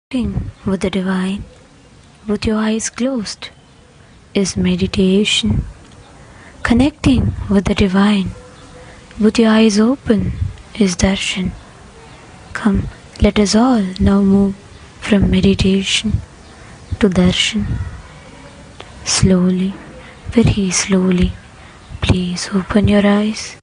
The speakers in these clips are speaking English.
Connecting with the divine with your eyes closed is meditation. Connecting with the divine with your eyes open is darshan. Come, let us all now move from meditation to darshan. Slowly, very slowly, please open your eyes.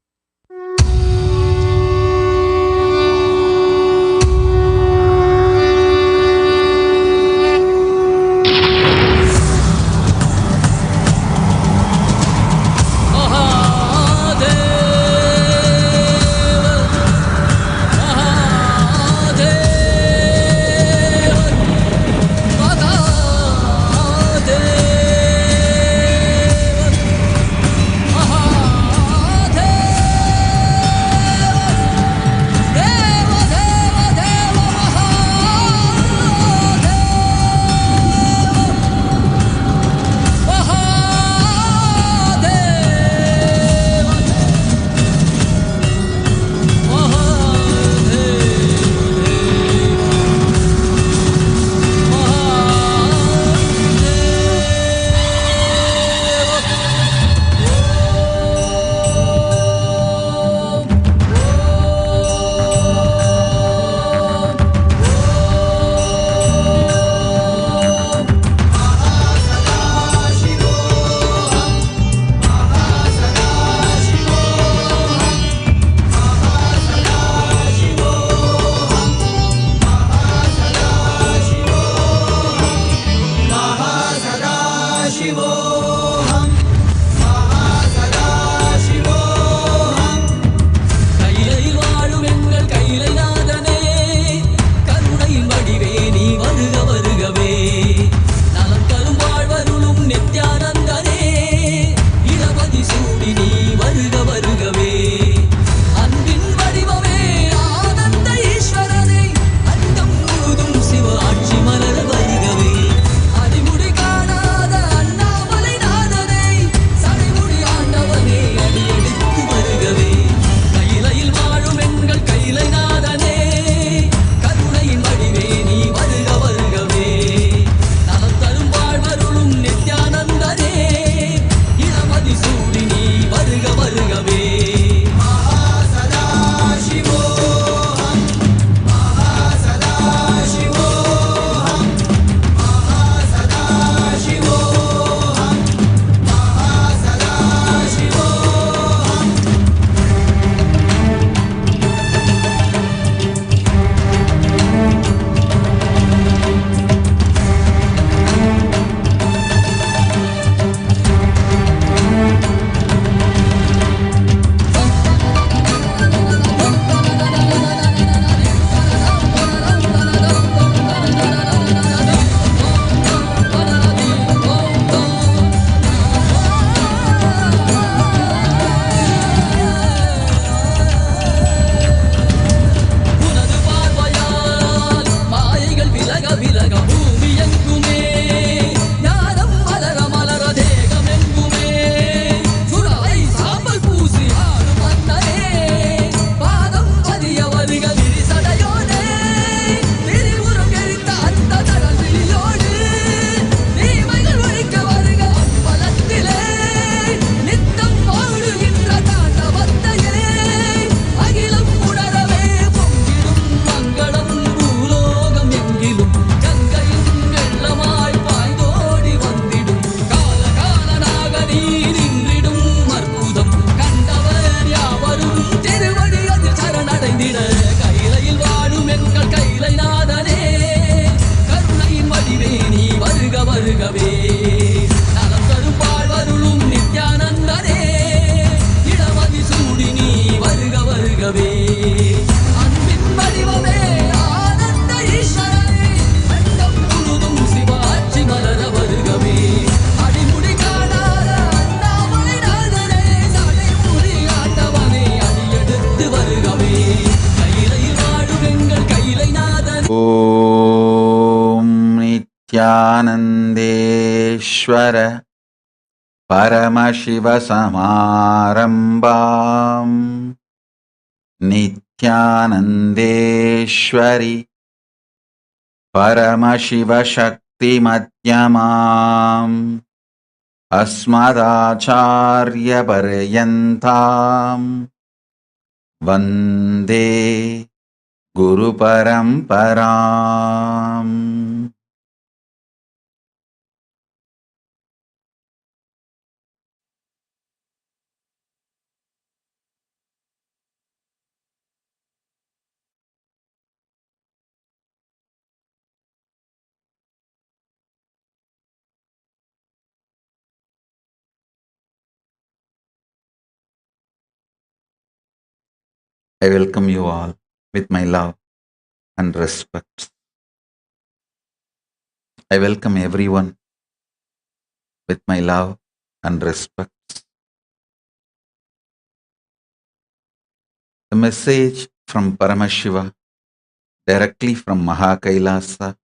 नित्यानन्देश्वर परमशिवसमारम्भाम् नित्यानन्देश्वरि Paramashiva-shakti-madhyamam Asmadacharya-paryantam Vande Guru Paramparam. I welcome you all with my love and respect. I welcome everyone with my love and respect. The message from Paramashiva directly from Mahakailasa.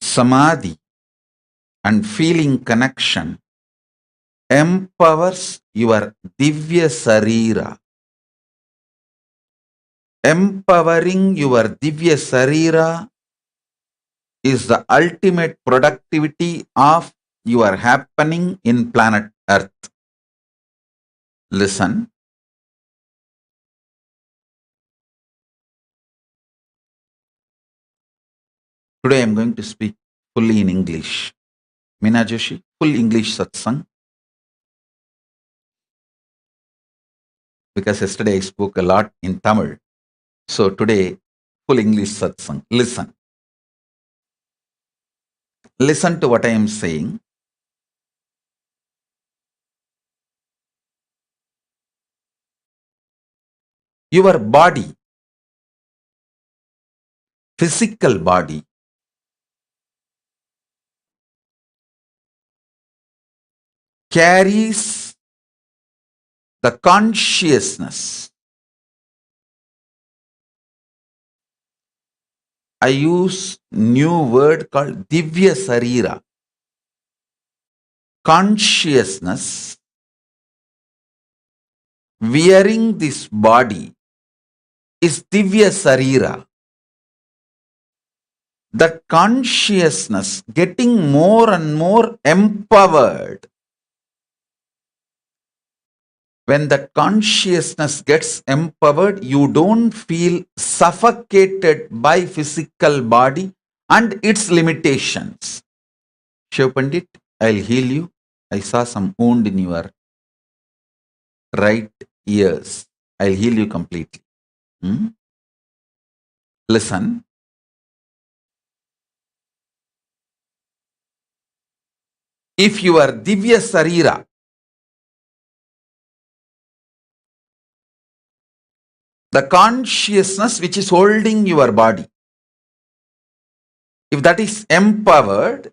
Samadhi and feeling connection empowers your Divya Sarira. Empowering your Divya Sarira is the ultimate productivity of your happening in planet Earth. Listen. Today I am going to speak fully in English. Meena Joshi, full English satsang. Because yesterday I spoke a lot in Tamil. So today, full English satsang. Listen. Listen to what I am saying. Your body, physical body, carries the consciousness. I use new word called Divya Sarira. Consciousness wearing this body is Divya Sarira. That consciousness getting more and more empowered. When that consciousness gets empowered, you don't feel suffocated by physical body and its limitations. Shiv Pandit, I'll heal you. I saw some wound in your right ears. I'll heal you completely. Listen. If your Divya Sarira, the consciousness which is holding your body, if that is empowered,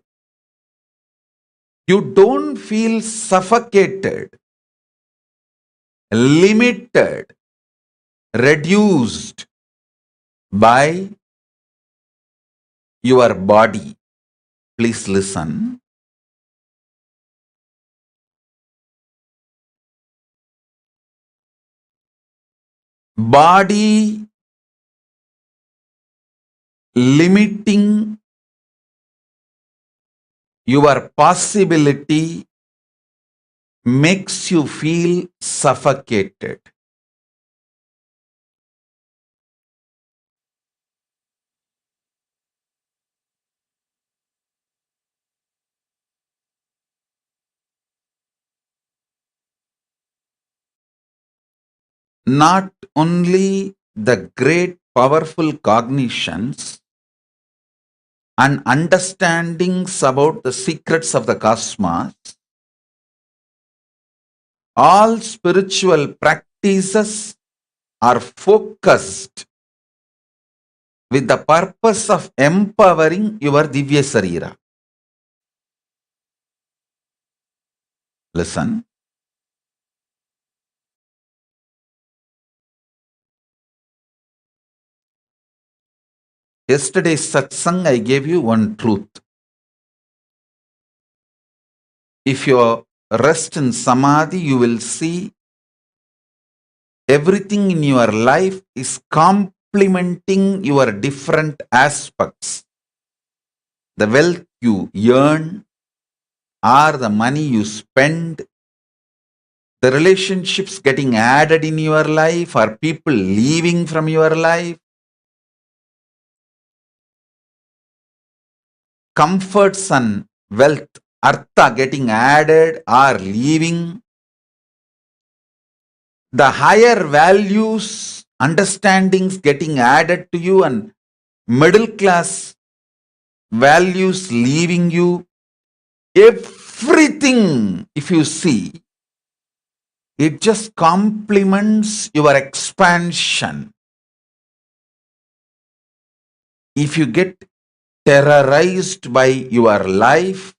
you don't feel suffocated, limited, reduced by your body. Please listen. Body limiting your possibility makes you feel suffocated. Not only the great powerful cognitions and understandings about the secrets of the cosmos, all spiritual practices are focused with the purpose of empowering your Divya Sarira. Listen. Yesterday's satsang, I gave you one truth. If you rest in samadhi, you will see Everything in your life is complementing your different aspects. The wealth you earn, or the money you spend, the relationships getting added in your life, or people leaving from your life, comforts and wealth, artha getting added or leaving, the higher values, understandings getting added to you, and middle class values leaving you, everything, if you see, it just complements your expansion. If you get terrorized by your life,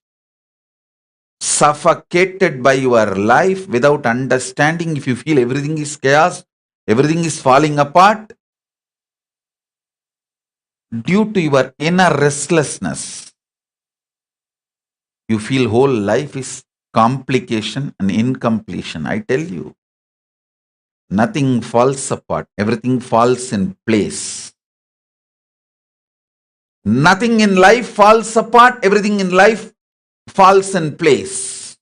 suffocated by your life without understanding, if you feel everything is chaos, everything is falling apart, due to your inner restlessness, you feel whole life is complication and incompletion. I tell you, nothing falls apart, everything falls in place. Nothing in life falls apart, everything in life falls in place.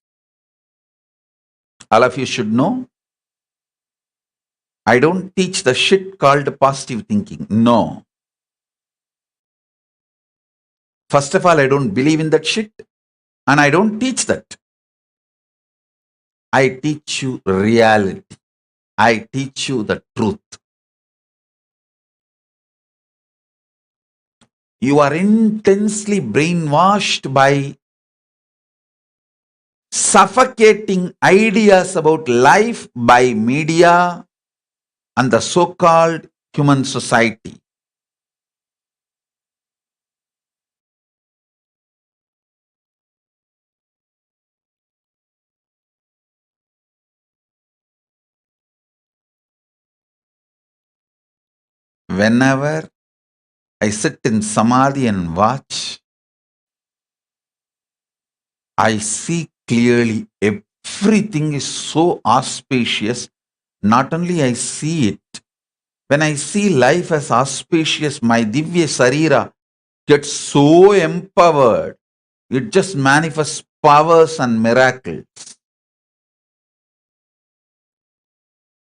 All of you should know, I don't teach the shit called positive thinking. No. First of all, I don't believe in that shit, and I don't teach that. I teach you reality. I teach you the truth. You are intensely brainwashed by suffocating ideas about life by media and the so-called human society. Whenever I sit in samadhi and watch, I see clearly everything is so auspicious. Not only I see it, when I see life as auspicious, my Divya Sarira gets so empowered. It just manifests powers and miracles.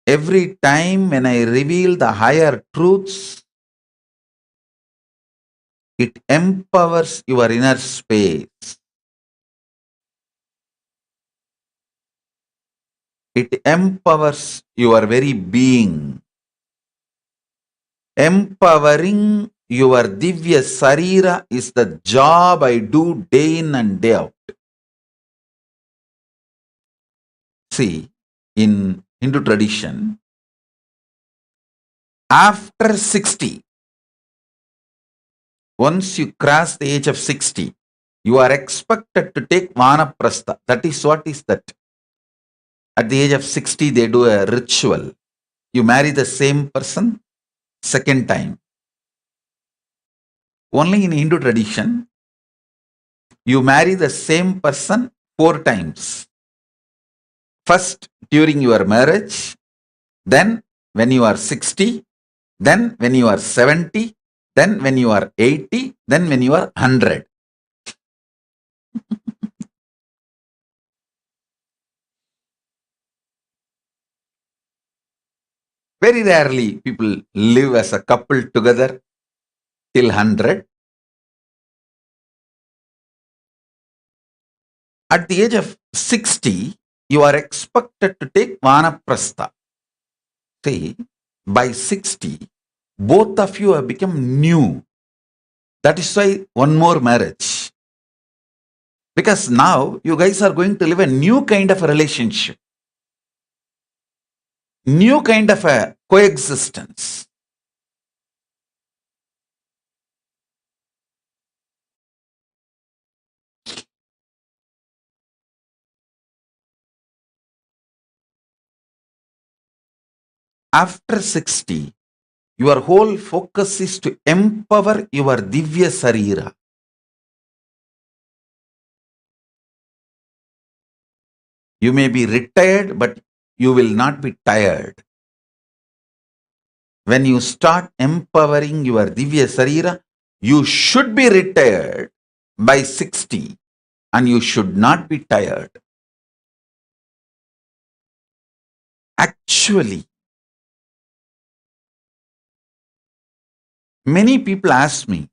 Every time when I reveal the higher truths, it empowers your inner space. It empowers your very being. Empowering your Divya Sarira is the job I do day in and day out. See, in Hindu tradition, after 60, once you cross the age of 60, you are expected to take Vanaprastha. That is what is that? At the age of 60, they do a ritual. You marry the same person second time. Only in Hindu tradition, you marry the same person 4 times. First, during your marriage, then when you are 60, then when you are 70, then when you are 80, then when you are 100. Very rarely people live as a couple together till 100. At the age of 60, you are expected to take Vanaprastha. See, by 60, both of you have become new. That is why one more marriage. Because now you guys are going to live a new kind of a relationship, new kind of a coexistence. After 60, your whole focus is to empower your Divya Sarira. You may be retired, but you will not be tired. when you start empowering your Divya Sarira, you should be retired by 60 and you should not be tired. Actually, many people ask me,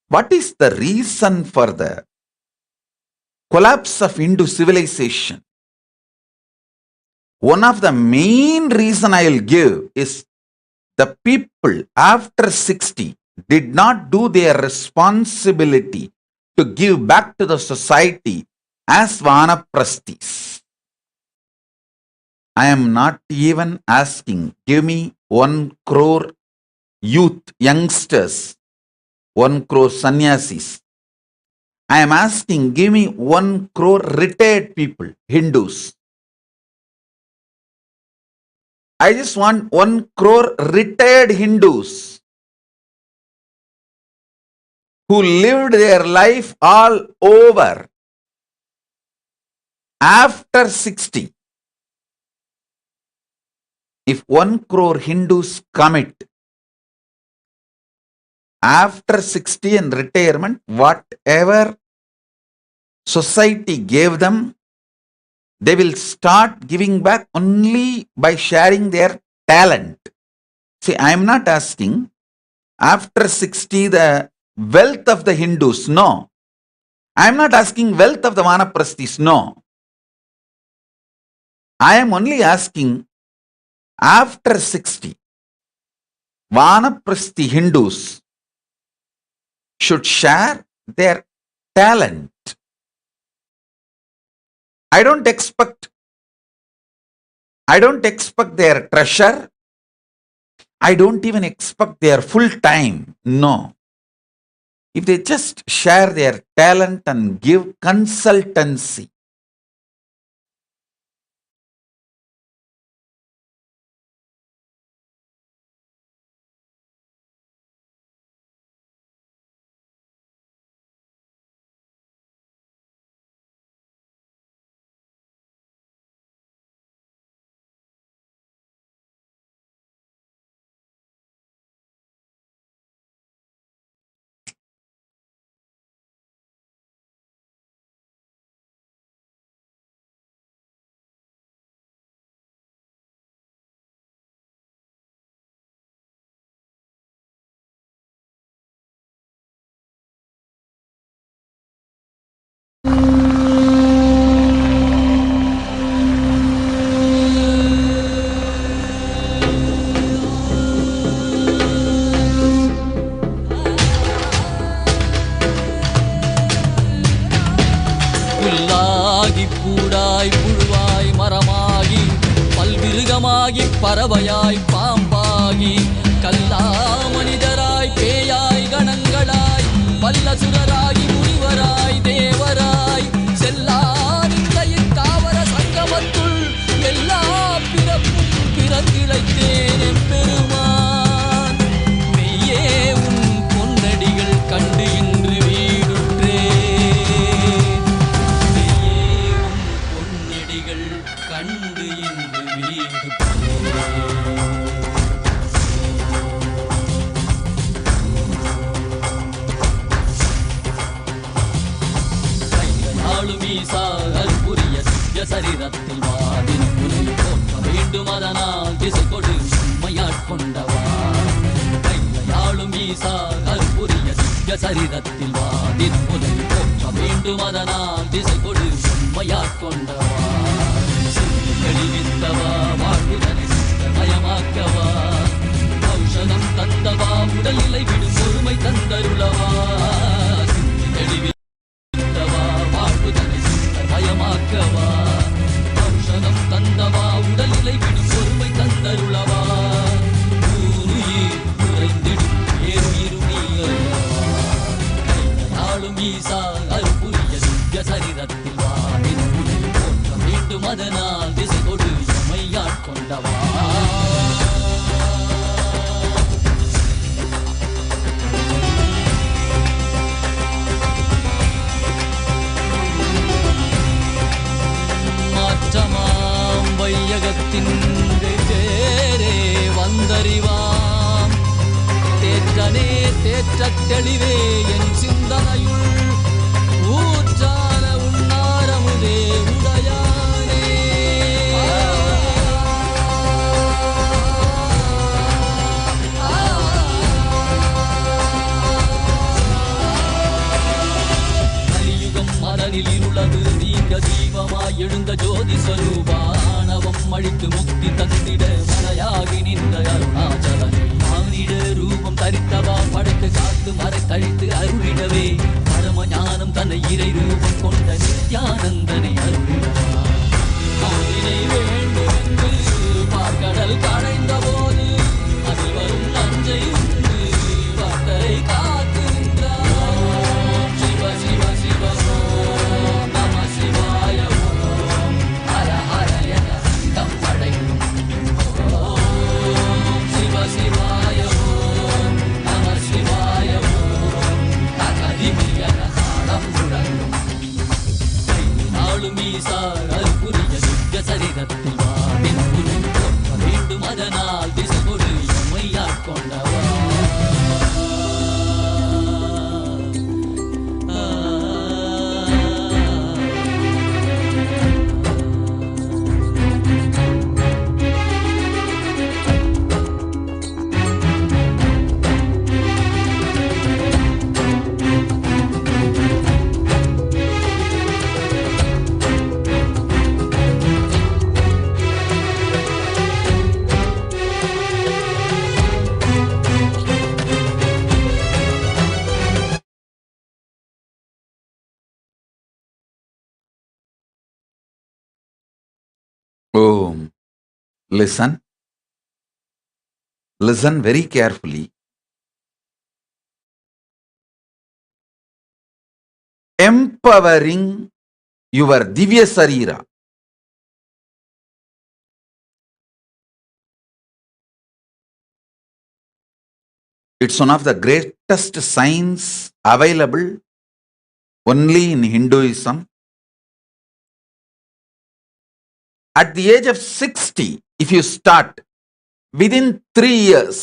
what is the reason for the collapse of Hindu civilization? One of the main reason I will give is the people after 60 did not do their responsibility to give back to the society as vanaprasthis. I am not even asking, give me 1 crore youth, youngsters, 1 crore sannyasis. I am asking, give me 1 crore retired people, Hindus. I just want 1 crore retired Hindus who lived their life all over after 60. If 1 crore Hindus commit after 60 and retirement, whatever society gave them, they will start giving back only by sharing their talent. See, I am not asking after 60 the wealth of the Hindus, no. I am not asking wealth of the Vanaprasthis, no. I am only asking after 60, Vanaprasthi Hindus should share their talent. I don't expect their treasure. I don't even expect their full time. No. If they just share their talent and give consultancy, பறவையாய் பாம்பாகி கல்லா மனிதராய் பேயாய் கணங்களாய் வல்லசுரராகி முனிவராய் தேவராய் செல்லார் இந்த தாவர சங்கமத்துள் எல்லா பிறப்பும் பிறந்திழைத்தேன் எம்பெருமான் மெய்யே உன் பொன்னடிகள் கண்டு இன்று வீடுற்றேன் மெய்யே உன் பொன்னடிகள் கண்டு இன்று வீடு சரிரத்தில் வாதின் புலை போற்ற வேண்டும் அதனால் திசை கொடு உம்மையாட்கொண்டவா கையாளும் ஈசா கற்புரிய திவ்ய சரிரத்தில் வாதின் புலை போற்ற வேண்டும் அதனால் திசை கொடு உம்மையாட்கொண்டவா சிந்தி தெளிவித்தவா வாழ்வுதனை மயமாக்கவா ஔஷதம் தந்தவா உடல்நிலை விடும் பொறுமை தந்தருளவா சிந்தி தெளிவித்தவா வாழ்வுதனை மயமாக்கவா ஔஷதம் தந்தவா உடல்நிலை விடும் பொறுமை தந்தருளவா ஊருயிர் குறைந்திடும் ஏறுயிருமீ அல்லவா கையாளும் ஈசா அருப்புரிய திவ்ய சரிரத்தில் வாடின் புலை போற்ற வேண்டும் அதனால் திசை கொடு எம்மையாட்கொண்டவா வையகத்தின் வேறே வந்தறி மரணம் அழித்து முக்தி தந்திட மலையாகி நின்ற அருணாச்சலனே மானிட ரூபம் தரித்தவா படைத்து காத்து மறை கழித்து அருளிடவே பரம ஞானம் தன்னை இறை ரூபம் கொண்ட நித்யானந்தனை அருளிடவா மோதினை வேண்டும் என்று பார்க்கடல் கடைந்த போது அதில் வரும் நஞ்சை உண்டு பக்தரை காத்து நின்றார் சிவ சிவ சிவ ஓம் நம சிவாய ஓம் ஹர ஹர என சங்கம் படைக்கும் ஓம் சிவ சிவாய ஓம் நம சிவாய ஓம் தகதிமி என தாளம் முழங்கும் நாளும் ஈசா அருள்புரிய திவ்ய சரிதத்தில் வாடின் புரி தோற்ற வேண்டும் அதனால் திசை கொடு எம்மையாட் கொண்டவா Om. Listen. Listen very carefully. Empowering your Divya Sarira. It's one of the greatest signs available only in Hinduism. At the age of 60, if you start, within 3 years,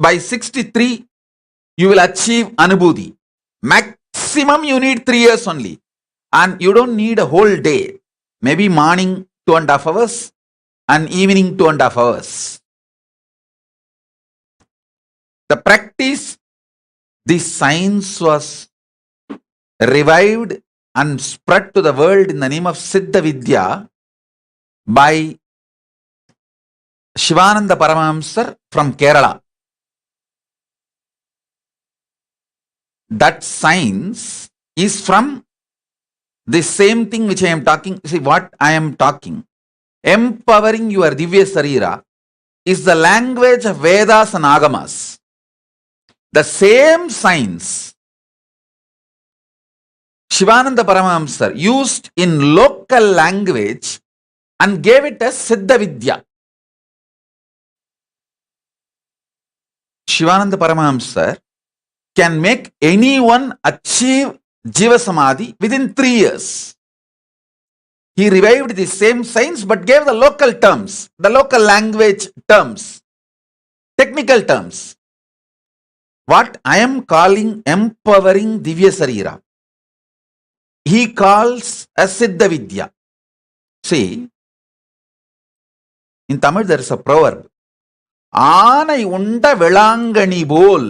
by 63, you will achieve Anubhuti. Maximum you need 3 years only. And you don't need a whole day. Maybe morning 2.5 hours and evening 2.5 hours. The practice, this science was revived and spread to the world in the name of Siddha Vidya by Shivananda Paramahamsar from Kerala. That science is from the same thing which I am talking. See what I am talking. Empowering your Divya Sarira is the language of Vedas and Agamas. The same science Shivananda Paramahamsar used in local language and gave it as Siddha Vidya. Shivananda Paramahamsar can make anyone achieve Jiva Samadhi within 3 years. He revived the same science but gave the local terms, the local language terms, technical terms. What I am calling empowering Divya Sarira, he calls as Siddha Vidya. See, in Tamil there is a proverb, Aanai unda velangani bol,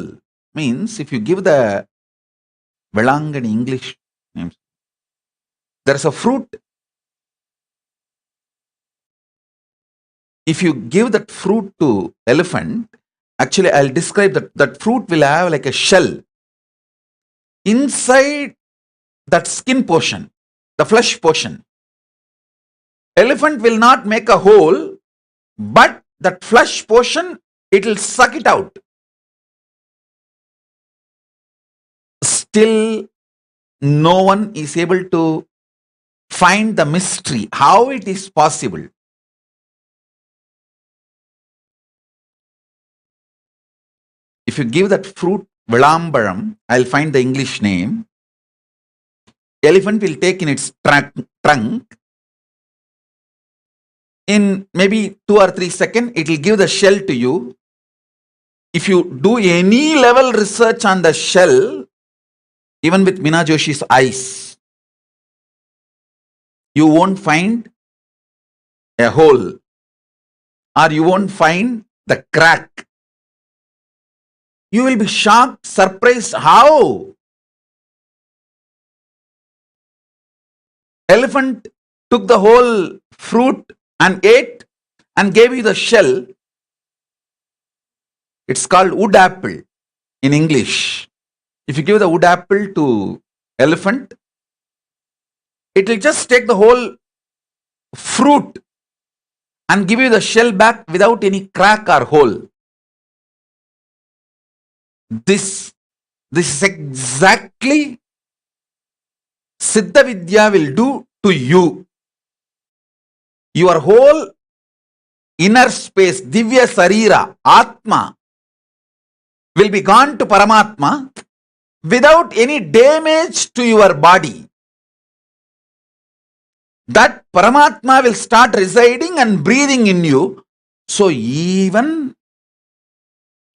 means if you give the velangani English names, there is a fruit. If you give that fruit to elephant, actually I'll describe that fruit will have like a shell. Inside that skin portion, the flesh portion, elephant will not make a hole, but that flesh portion, it will suck it out. Still, no one is able to find the mystery, how it is possible. If you give that fruit, Vilambaram, I'll find the English name. Elephant will take in its trunk. In maybe 2 or 3 seconds, it will give the shell to you. If you do any level research on the shell, even with Meena Joshi's eyes, you won't find a hole or you won't find the crack. You will be shocked, surprised, how? Elephant took the whole fruit and ate and gave you the shell. It's called wood apple in English. If you give the wood apple to elephant, it will just take the whole fruit and give you the shell back without any crack or hole. This is exactly Siddha Vidya will do to you. Your whole inner space, Divya Sarira, Atma, will be gone to Paramatma without any damage to your body. That Paramatma will start residing and breathing in you. So even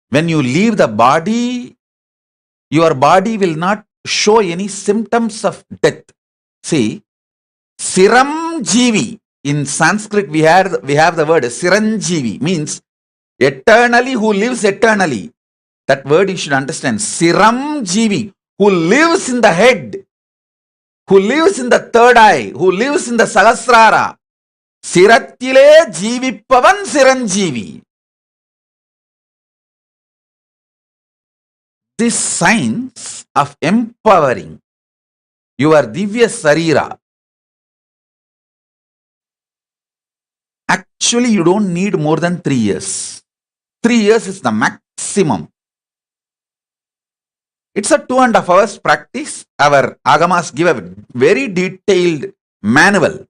when you leave the body, your body will not show any symptoms of death. See, Siramjeevi. In Sanskrit, we have the word Siranjeevi, means eternally, who lives eternally. That word you should understand. Siramjeevi, who lives in the head, who lives in the third eye, who lives in the Sahasrara. Sirattile Jeevippavan Siranjeevi. This science of empowering your Divya Sarira, actually you don't need more than 3 years. 3 years is the maximum. It's a 2.5 hours practice. Our Agamas give a very detailed manual.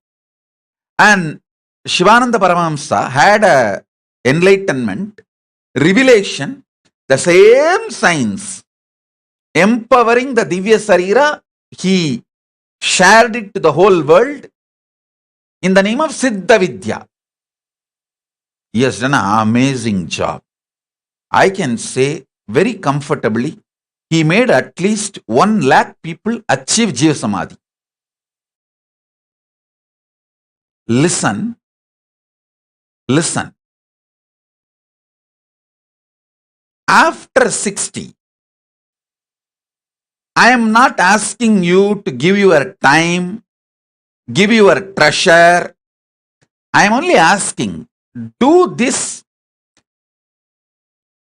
And Shivananda Paramahamsa had a enlightenment, revelation, the same science, empowering the Divya Sarira. He shared it to the whole world in the name of Siddha Vidya. He has done an amazing job. I can say very comfortably, he made at least 1 lakh people achieve Jiva Samadhi. Listen. After 60, I am not asking you to give your time, give your treasure. I am only asking, do this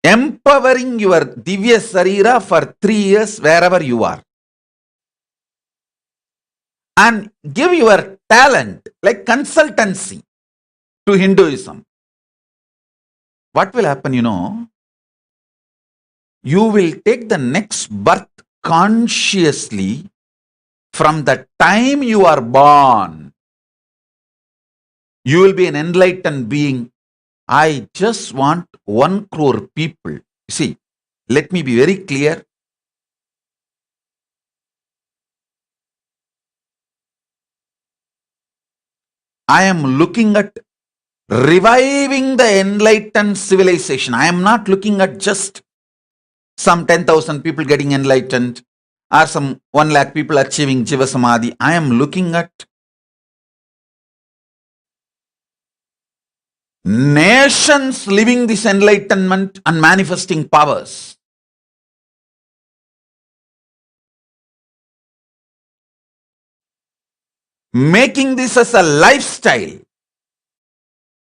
empowering your Divya Sarira for 3 years wherever you are. And give your talent like consultancy to Hinduism. What will happen, you will take the next birth consciously from the time you are born. You will be an enlightened being. I just want 1 crore people. See, let me be very clear. I am looking at reviving the enlightened civilization. I am not looking at just some 10,000 people getting enlightened or some 1 lakh people achieving Jiva Samadhi. I am looking at nations living this enlightenment and manifesting powers. Making this as a lifestyle.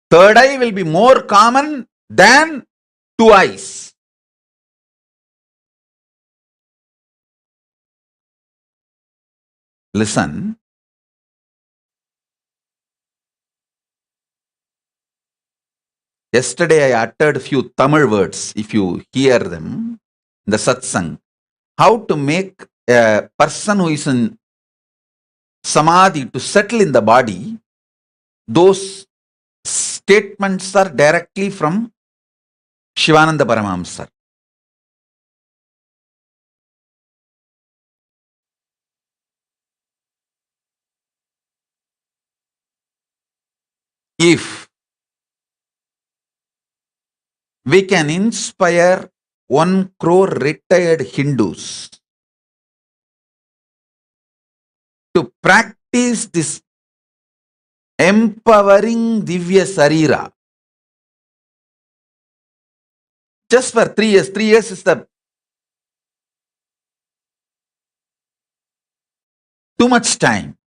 Third eye will be more common than 2 eyes. Listen. Yesterday I uttered a few Tamil words, if you hear them, the Satsang. How to make a person who is in Samadhi to settle in the body. Those statements are directly from Shivananda Paramahamsa. If we can inspire 1 crore retired Hindus to practice this empowering Divya Sarira just for 3 years. 3 years is the too much time.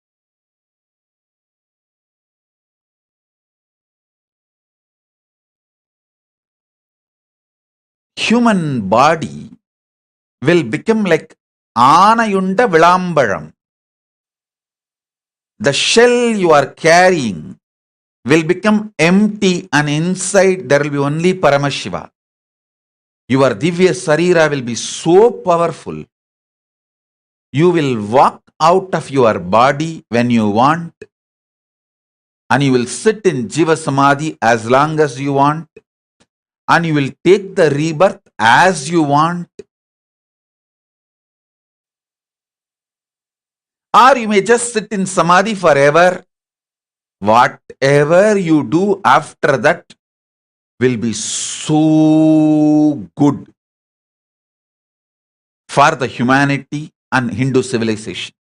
human body will become like Anayunda Vilambaram. The shell you are carrying will become empty, and inside there will be only Paramashiva. Your Divya Sarira will be so powerful. You will walk out of your body when you want, and you will sit in Jiva Samadhi as long as you want, and you will take the rebirth as you want. Or you may just sit in Samadhi forever. Whatever you do after that will be so good for the humanity and Hindu civilization.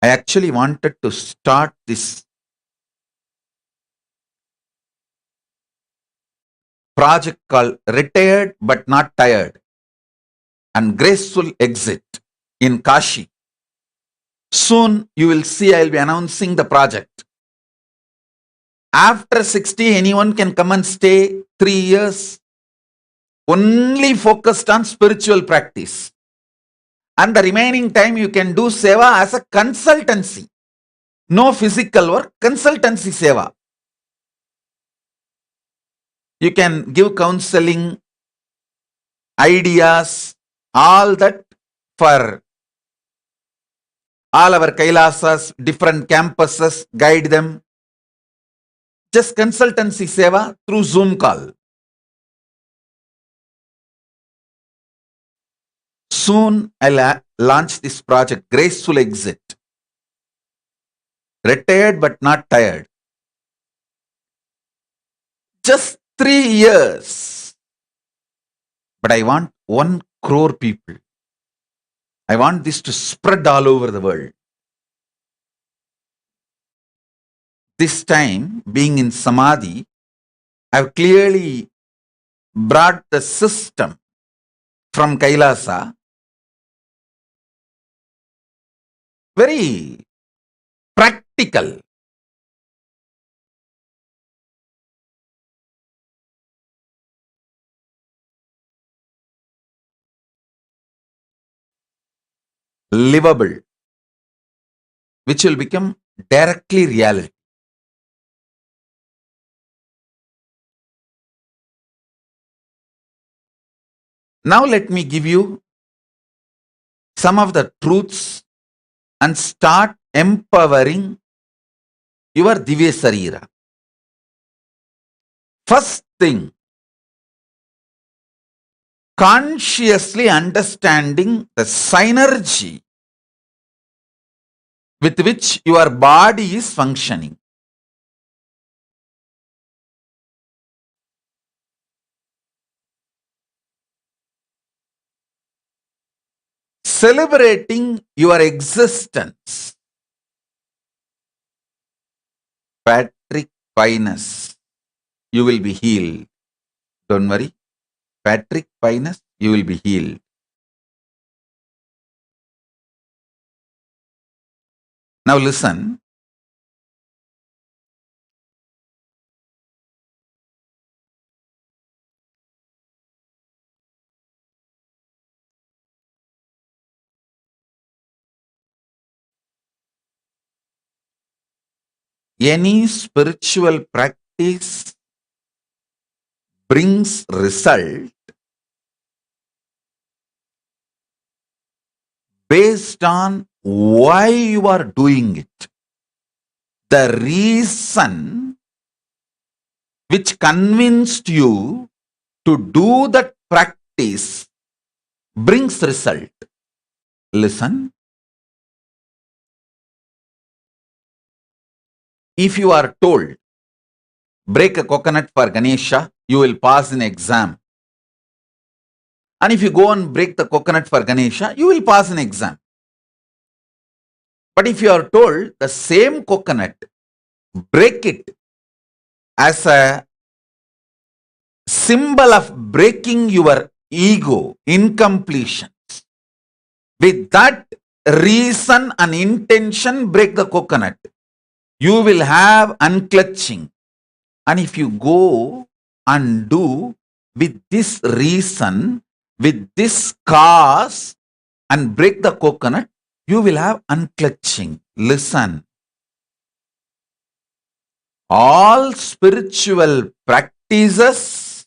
I actually wanted to start this project called Retired but Not Tired and Graceful Exit in Kashi. Soon you will see I will be announcing the project. After 60, anyone can come and stay 3 years, only focused on spiritual practice. And the remaining time you can do seva as a consultancy. No physical work, consultancy seva. You can give counseling, ideas, all that for all our Kailasas, different campuses, guide them. Just consultancy seva through Zoom call. Soon I'll launch this project, Graceful Exit. Retired but not tired. Just 3 years. But I want 1 crore people. I want this to spread all over the world. This time, being in Samadhi, I've clearly brought the system from Kailasa. Very practical. Livable, which will become directly reality. Now let me give you some of the truths and start empowering your Divya Sarira. First thing, consciously understanding the synergy with which your body is functioning. Celebrating your existence. Patrick Pinus, you will be healed. Don't worry. Patrick Pinus, you will be healed. Now listen. Any spiritual practice brings result based on why you are doing it. The reason which convinced you to do that practice brings result. Listen. If you are told, break a coconut for Ganesha, you will pass in exam. And if you go and break the coconut for Ganesha, you will pass an exam. But if you are told the same coconut, break it as a symbol of breaking your ego, incompletions. With that reason and intention, break the coconut. You will have unclutching. And if you go and do with this reason, with this cause, and break the coconut, you will have unclutching. Listen. All spiritual practices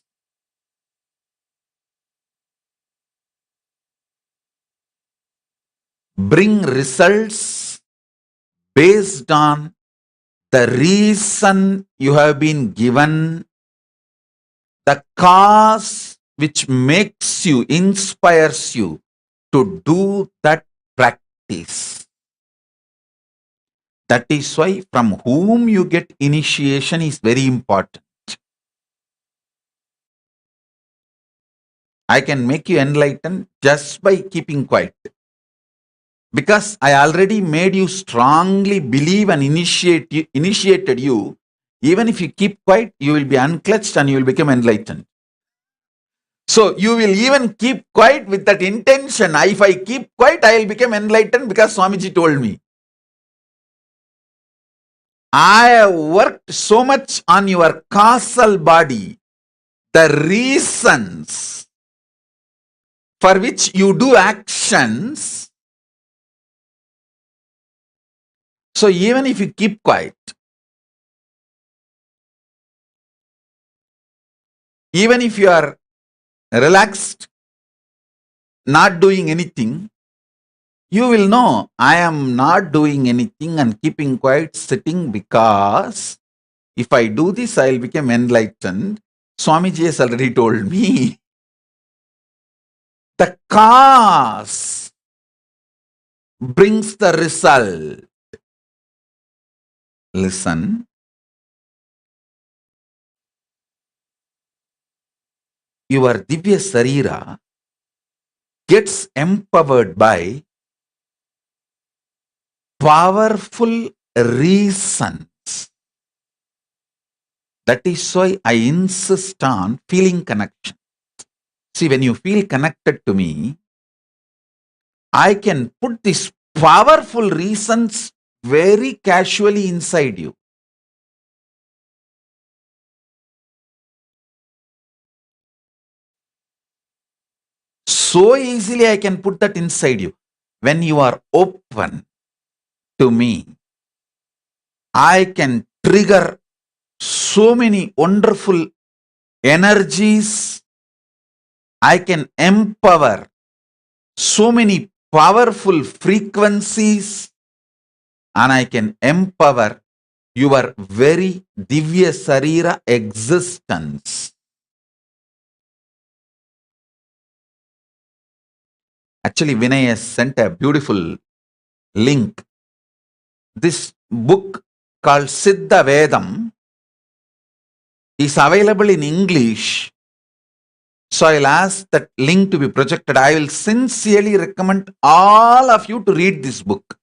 bring results based on the reason you have been given, the cause which makes you, inspires you to do that practice. That is why from whom you get initiation is very important. I can make you enlightened just by keeping quiet. Because I already made you strongly believe and initiated you. Even if you keep quiet, you will be unclutched and you will become enlightened. So you will even keep quiet with that intention. If I keep quiet, I will become enlightened because Swamiji told me. I have worked so much on your causal body, the reasons for which you do actions. So even if you keep quiet, even if you are relaxed, not doing anything, you will know I am not doing anything and keeping quiet, sitting, because if I do this, I will become enlightened. Swamiji has already told me. The cause brings the result. Listen. Your Divya Sarira gets empowered by powerful reasons. That is why I insist on feeling connection. See, when you feel connected to me, I can put these powerful reasons very casually inside you. So easily I can put that inside you. When you are open to me, I can trigger so many wonderful energies. I can empower so many powerful frequencies, and I can empower your very Divya Sarira existence. Actually, Vinay has sent a beautiful link. This book called Siddha Vedam is available in English. So I'll ask that link to be projected. I will sincerely recommend all of you to read this book.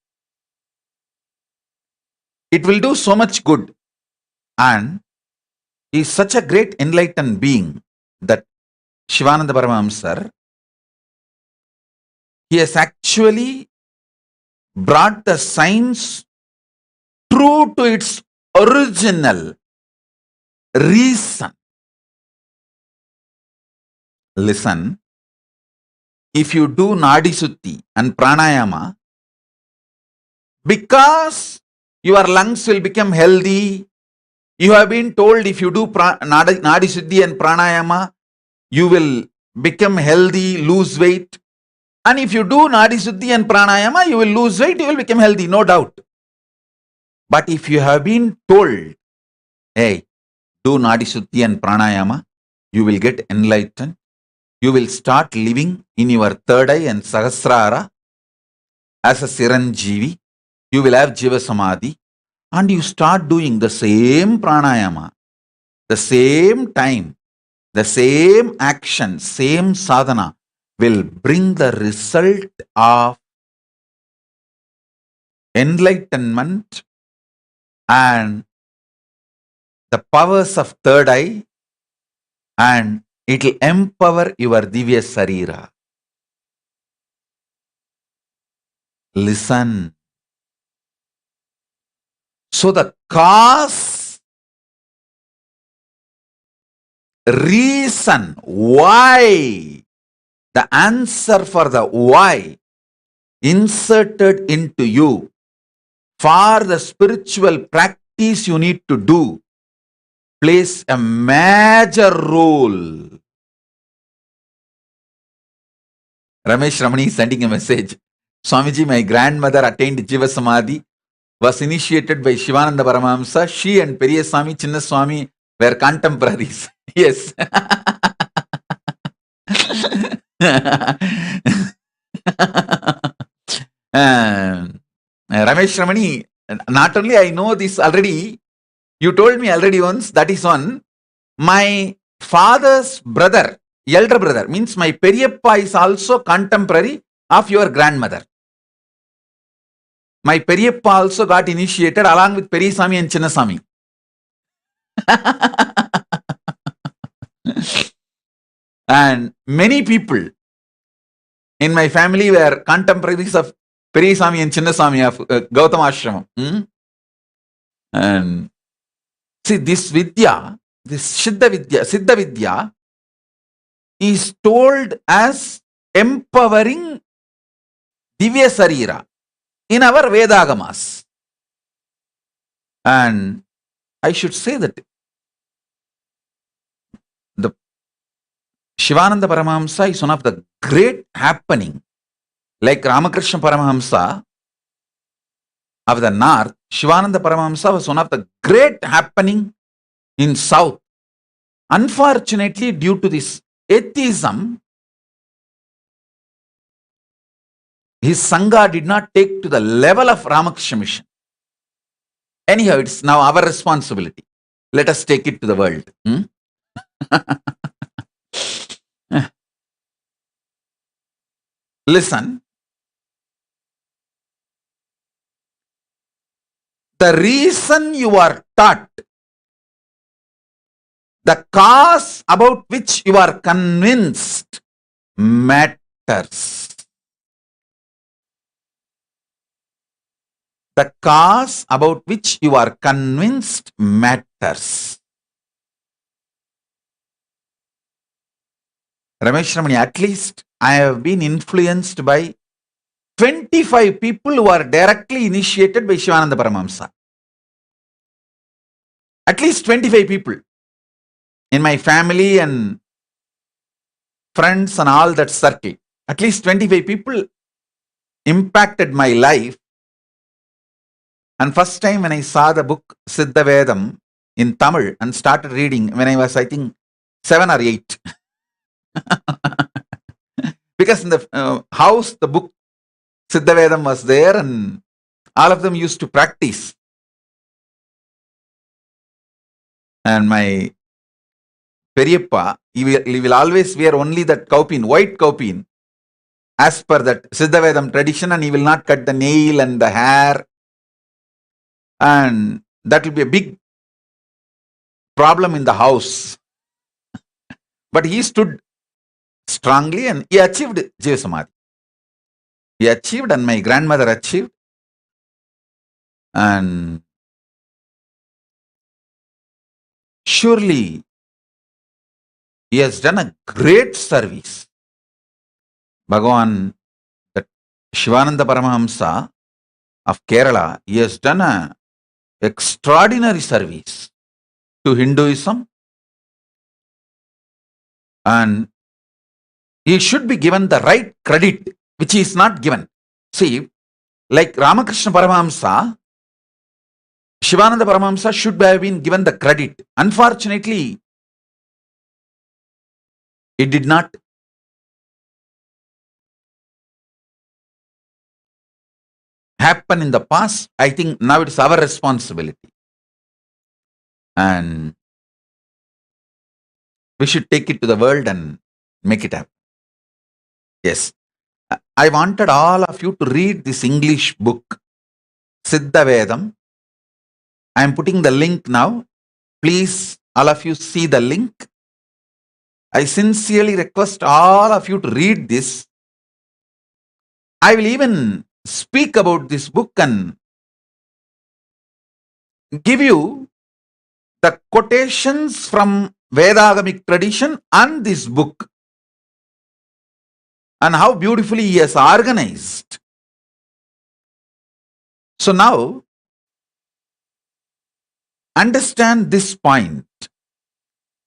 It will do so much good. And he is such a great enlightened being that Shivananda Paramahamsar, he has actually brought the science true to its original reason. Listen, if you do Nadi Sutti and Pranayama, because your lungs will become healthy, you have been told if you do Nadi Sutti and Pranayama, you will become healthy, lose weight. And if you do Nadi Sutti and Pranayama, you will lose weight, you will become healthy, no doubt. But if you have been told, hey, do Nadi Sutti and Pranayama, you will get enlightened. You will start living in your third eye and Sahasrara as a Siranjeevi. You will have Jiva Samadhi, and you start doing the same pranayama, the same time, the same action, same sadhana will bring the result of enlightenment and the powers of third eye, and it will empower your Divya Sarira. Listen. So the cause reason why, the answer for the why inserted into you for the spiritual practice you need to do plays a major role. Ramesh Ramani is sending a message. Swamiji, my grandmother attained Jiva Samadhi, was initiated by Shivananda Paramahamsa. She and Periyaswamy Chinnaswamy were contemporaries. Yes. Ramesh Ramani, not only I know this already, you told me already once, that is one. My father's brother, elder brother, means my Periyappa is also contemporary of your grandmother. My Periyappa also got initiated along with Periyaswamy and Chinnaswamy. And many people in my family were contemporaries of Periyaswamy and Chinnaswamy of Gautama Ashramam. And see, this Vidya, this Siddha Vidya is told as empowering Divya Sarira in our Vedagamas. And I should say that the Shivananda Paramahamsa is one of the great happening, like Ramakrishna Paramahamsa of the north. Shivananda Paramahamsa was one of the great happening in south. Unfortunately, due to this atheism, his Sangha did not take to the level of Ramakrishna mission. Anyhow, it's now our responsibility. Let us take it to the world. Listen. The reason you are taught, the cause about which you are convinced matters. The cause about which you are convinced matters. Ramesh Ramani, at least I have been influenced by 25 people who are directly initiated by Shivananda Paramahamsa. At least 25 people in my family and friends and all that circle. At least 25 people impacted my life. And first time when I saw the book Siddha Vedam in Tamil and started reading when I was, I think, 7 or 8. Because in the house, the book Siddha Vedam was there and all of them used to practice. And my Periyappa, he will always wear only that kaupin, white kaupin, as per that Siddha Vedam tradition, and he will not cut the nail and the hair. And that will be a big problem in the house. But he stood strongly and he achieved Jiva Samadhi. He achieved and my grandmother achieved. And surely he has done a great service. Bhagavan, that Shivananda Paramahamsa of Kerala, he has done a extraordinary service to Hinduism, and he should be given the right credit, which he is not given. See, like Ramakrishna Paramahamsa, Shivananda Paramahamsa should have been given the credit. Unfortunately, it did not. Happen in the past. I think now it's our responsibility. And we should take it to the world and make it happen. Yes. I wanted all of you to read this English book, Siddha Vedam. I am putting the link now. Please, all of you see the link. I sincerely request all of you to read this. I will even speak about this book and give you the quotations from Vedagamic tradition and this book, and how beautifully he has organized. So now, understand this point.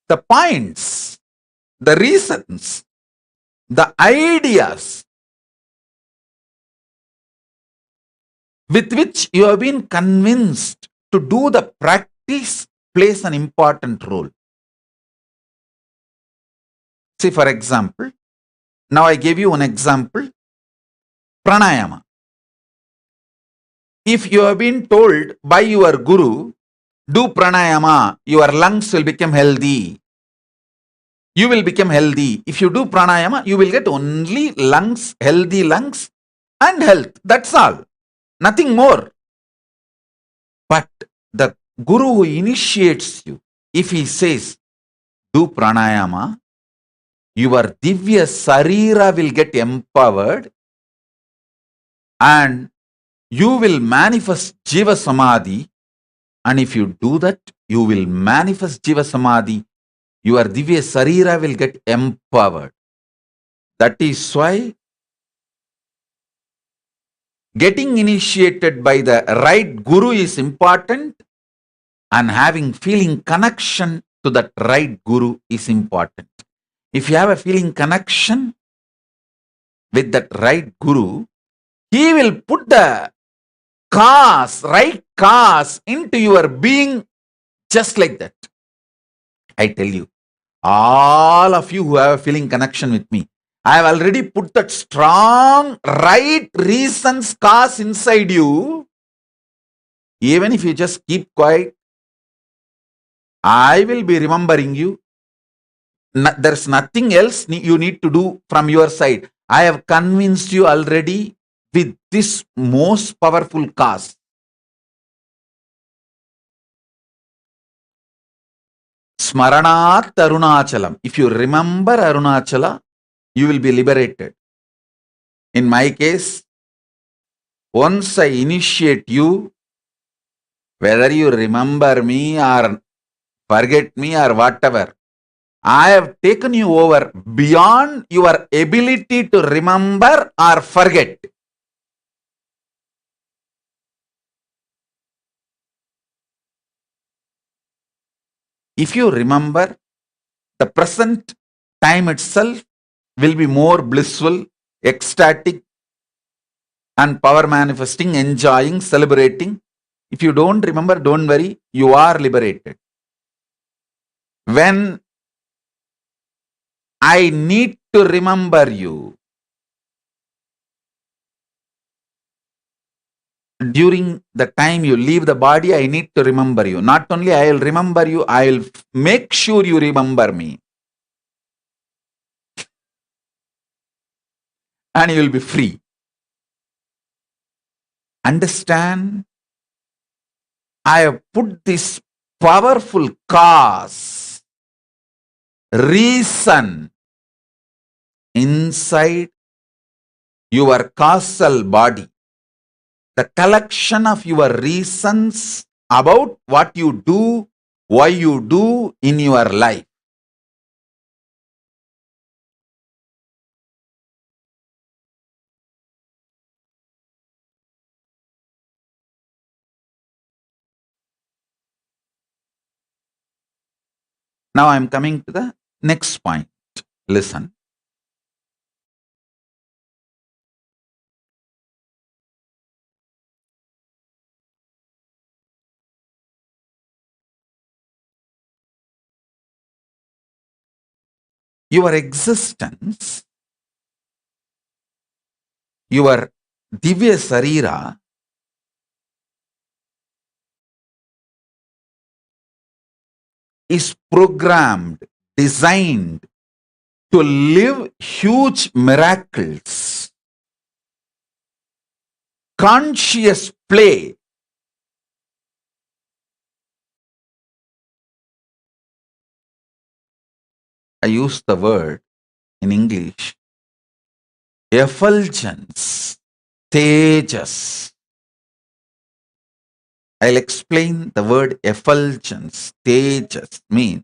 The points, the reasons, the ideas with which you have been convinced to do the practice plays an important role. See, for example, now I gave you one example, pranayama. If you have been told by your guru, do pranayama, your lungs will become healthy. You will become healthy. If you do pranayama, you will get only lungs, healthy lungs and health. That's all. Nothing more. But the guru who initiates you, if he says, do pranayama, your divya sarira will get empowered and you will manifest jiva samadhi. And if you do that, you will manifest jiva samadhi. Your divya sarira will get empowered. That is why getting initiated by the right guru is important, and having feeling connection to that right guru is important. If you have a feeling connection with that right guru, he will put the right cause into your being just like that. I tell you, all of you who have a feeling connection with me, I have already put that strong right reasons cause inside you. Even if you just keep quiet, I will be remembering you. There's nothing else you need to do from your side. I have convinced you already with this most powerful cause. Smaranat Arunachalam. If you remember Arunachala, you will be liberated. In my case, once I initiate you, whether you remember me or forget me or whatever, I have taken you over beyond your ability to remember or forget. If you remember, the present time itself will be more blissful, ecstatic, and power manifesting, enjoying, celebrating. If you don't remember, don't worry, you are liberated. When I need to remember you, during the time you leave the body, I need to remember you. Not only I will remember you, I will make sure you remember me. And you will be free. Understand? I have put this powerful cause, reason inside your causal body. The collection of your reasons about what you do, why you do in your life. Now I am coming to the next point. Listen. Your existence, your Divya Sarira is programmed, designed to live huge miracles, conscious play. I use the word in English, effulgence, tejas. I'll explain the word effulgence, tejas means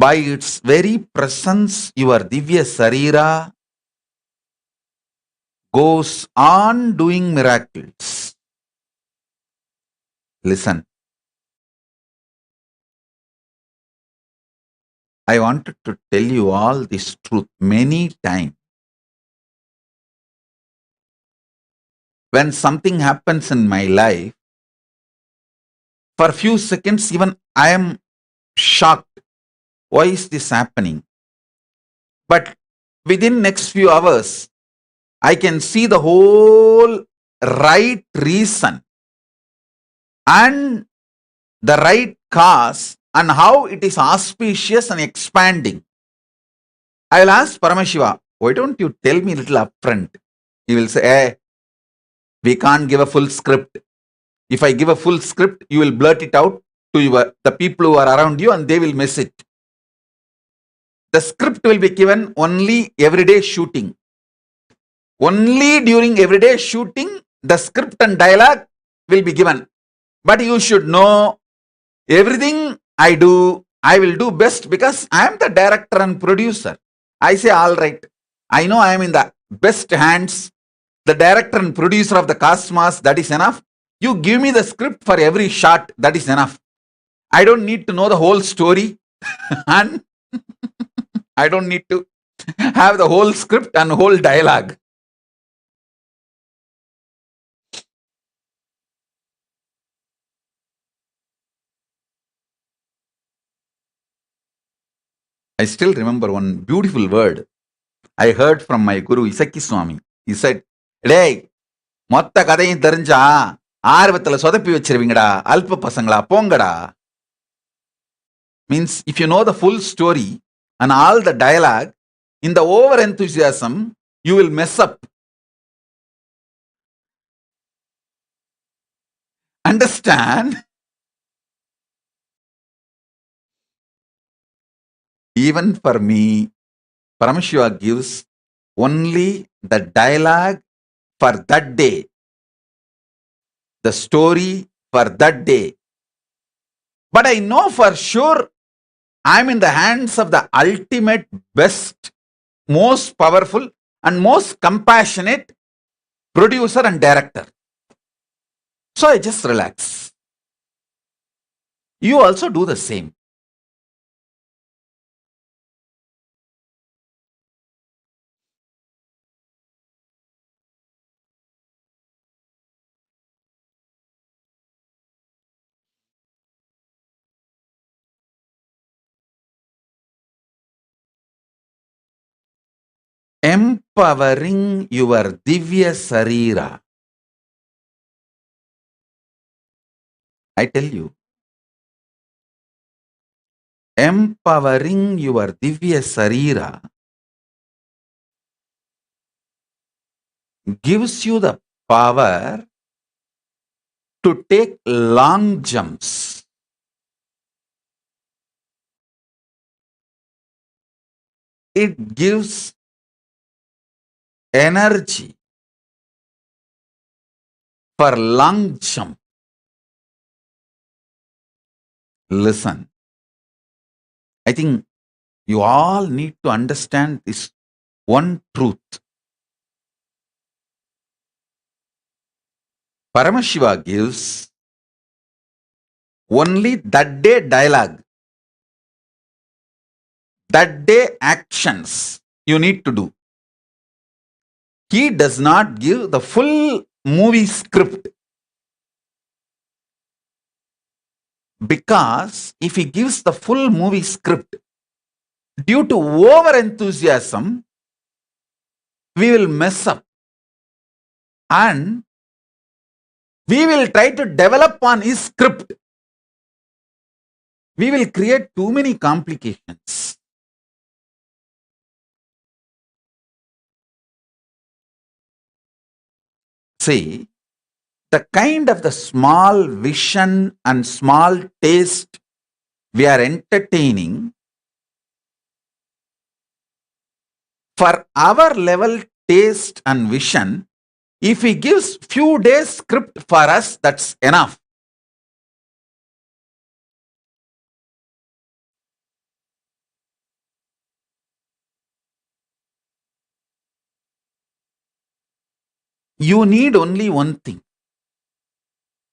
by its very presence, your Divya Sarira goes on doing miracles. Listen, I wanted to tell you all this truth many times. When something happens in my life, for a few seconds, even I am shocked. Why is this happening? But within next few hours, I can see the whole right reason and the right cause and how it is auspicious and expanding. I will ask Paramashiva, why don't you tell me a little upfront? He will say, hey, we can't give a full script. If I give a full script, you will blurt it out to the people who are around you and they will miss it. The script will be given only everyday shooting. Only during everyday shooting, the script and dialogue will be given. But you should know everything I do, I will do best because I am the director and producer. I say, all right, I know I am in the best hands, the director and producer of the Cosmos, that is enough. You give me the script for every shot, that is enough. I don't need to know the whole story and I don't need to have the whole script and whole dialogue. I still remember one beautiful word I heard from my Guru Isaki Swami. He said, "Hey, மொத்த கதையும் தெரிஞ்சா ஆர்வத்துல சொதப்பி வச்சிருவீங்கடா அல்ப பசங்களா போங்கடா." Means if you know the full story and all the dialogue, in the over enthusiasm, you will mess up. Understand? Even for me, Paramashiva gives only the dialogue for that day, the story for that day. But I know for sure I'm in the hands of the ultimate, best, most powerful, and most compassionate producer and director. So I just relax. You also do the same. Empowering your Divya Sarira. I tell you, empowering your Divya Sarira gives you the power to take long jumps. It gives energy for long jump. Listen, I think you all need to understand this one truth. Paramashiva gives only that day dialogue, that day actions you need to do. He does not give the full movie script. Because if he gives the full movie script, due to over enthusiasm, we will mess up. And we will try to develop on his script. We will create too many complications. See, the kind of the small vision and small taste we are entertaining, for our level taste and vision, if he gives few days script for us, that's enough. You need only one thing,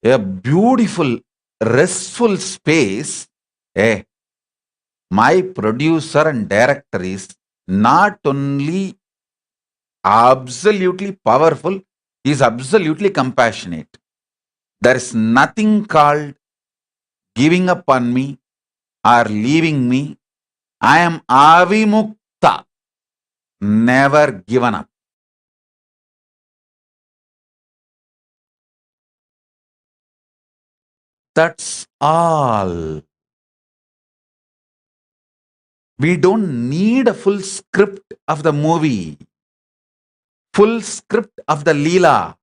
a beautiful, restful space. My producer and director is not only absolutely powerful, he is absolutely compassionate. There is nothing called giving up on me or leaving me. I am avimukta, never given up. That's all. We don't need a full script of the movie, full script of the Leela.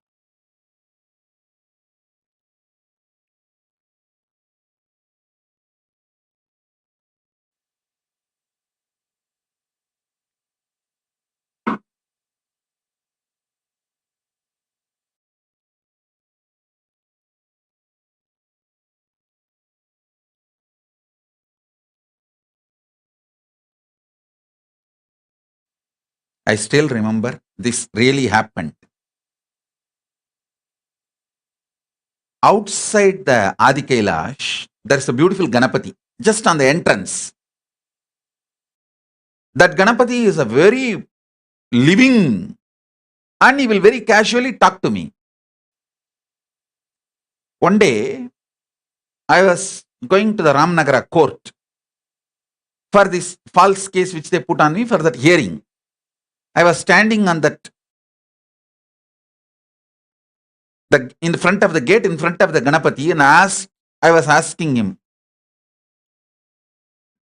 I still remember this really happened. Outside the Adi Kailash, there's a beautiful Ganapati, just on the entrance. That Ganapati is a very living, and he will very casually talk to me. One day, I was going to the Ramnagara court for this false case which they put on me for that hearing. I was standing on that, in the front of the gate, in front of the Ganapati, and I was asking him.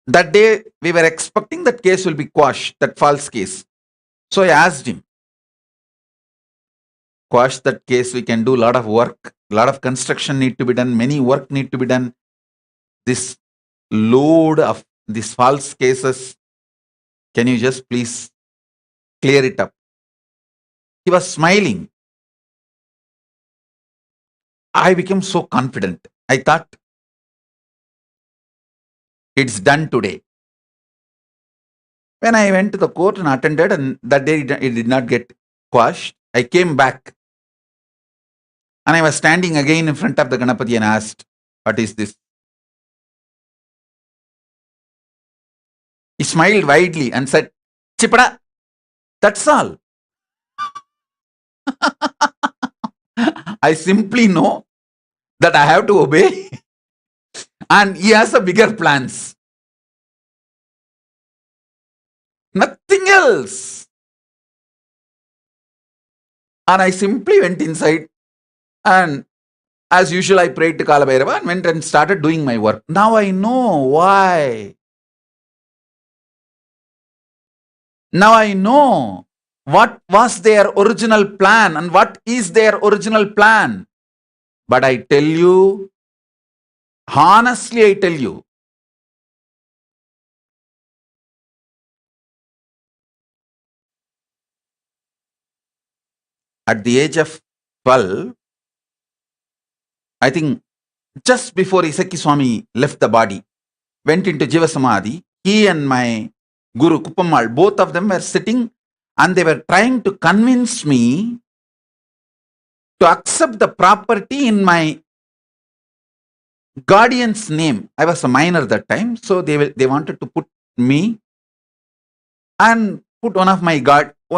That day, we were expecting that case will be quashed, that false case. So I asked him, quash that case, we can do a lot of work, a lot of construction need to be done, many work need to be done. This load of these false cases, can you just please clear it up? He was smiling. I became so confident. I thought, it's done today. When I went to the court and attended, and that day it did not get quashed, I came back and I was standing again in front of the Ganapati and asked, what is this? He smiled widely and said, Chipada, that's all. I simply know that I have to obey and he has a bigger plans. Nothing else. And I simply went inside and as usual I prayed to Kalabhairava and went and started doing my work. Now I know why. Now I know what was their original plan and what is their original plan. But I tell you, honestly I tell you, at the age of 12, I think just before Isaki Swami left the body, went into Jiva Samadhi, he and my Guru Kupammal, both of them were sitting and they were trying to convince me to accept the property in my guardian's name. I was a minor that time, so they wanted to put me and put one of my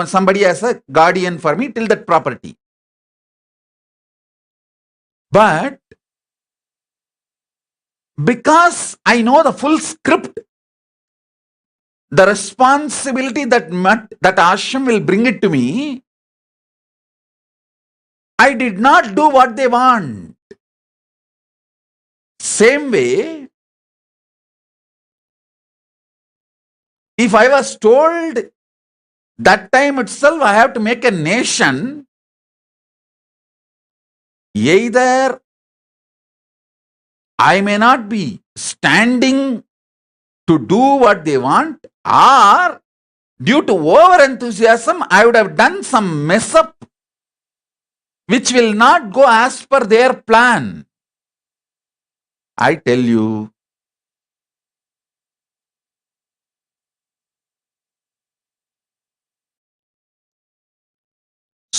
somebody as a guardian for me till that property. But because I know the full script, the responsibility that ashram will bring it to me, I did not do what they want. Same way, if I was told that time itself I have to make a nation, either I may not be standing to do what they want, or due to over enthusiasm, I would have done some mess up which will not go as per their plan. I tell you,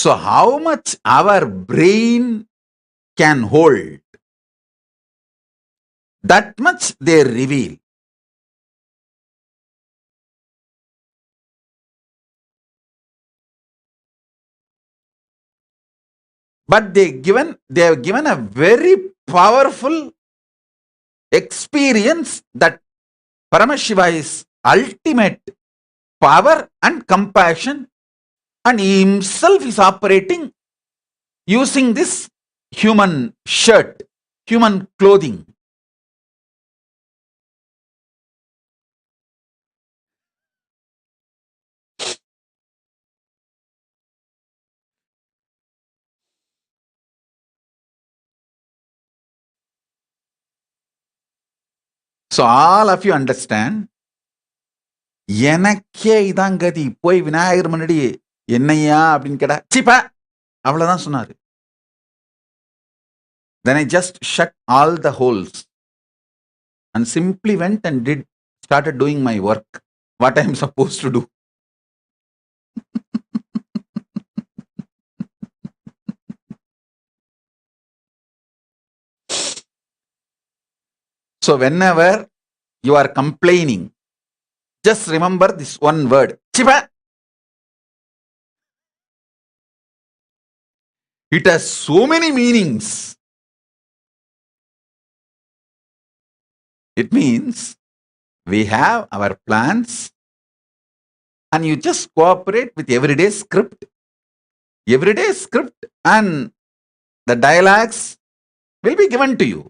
So how much our brain can hold, that much they reveal. But they have given a very powerful experience that Paramashiva is ultimate power and compassion, and he himself is operating using this human shirt, human clothing. So all of you understand, எனக்கே இதான் கதி, போய் விநாயகர் முன்னாடி என்னையா அப்படின்னு கேட்டா சிப்பா அவ்வளவுதான் சொன்னாரு. Then I just shut all the holes and simply went and started doing my work, what I am supposed to do. So whenever you are complaining, just remember this one word, chipa. It has so many meanings. It means we have our plans and you just cooperate with everyday script. Everyday script and the dialogues will be given to you.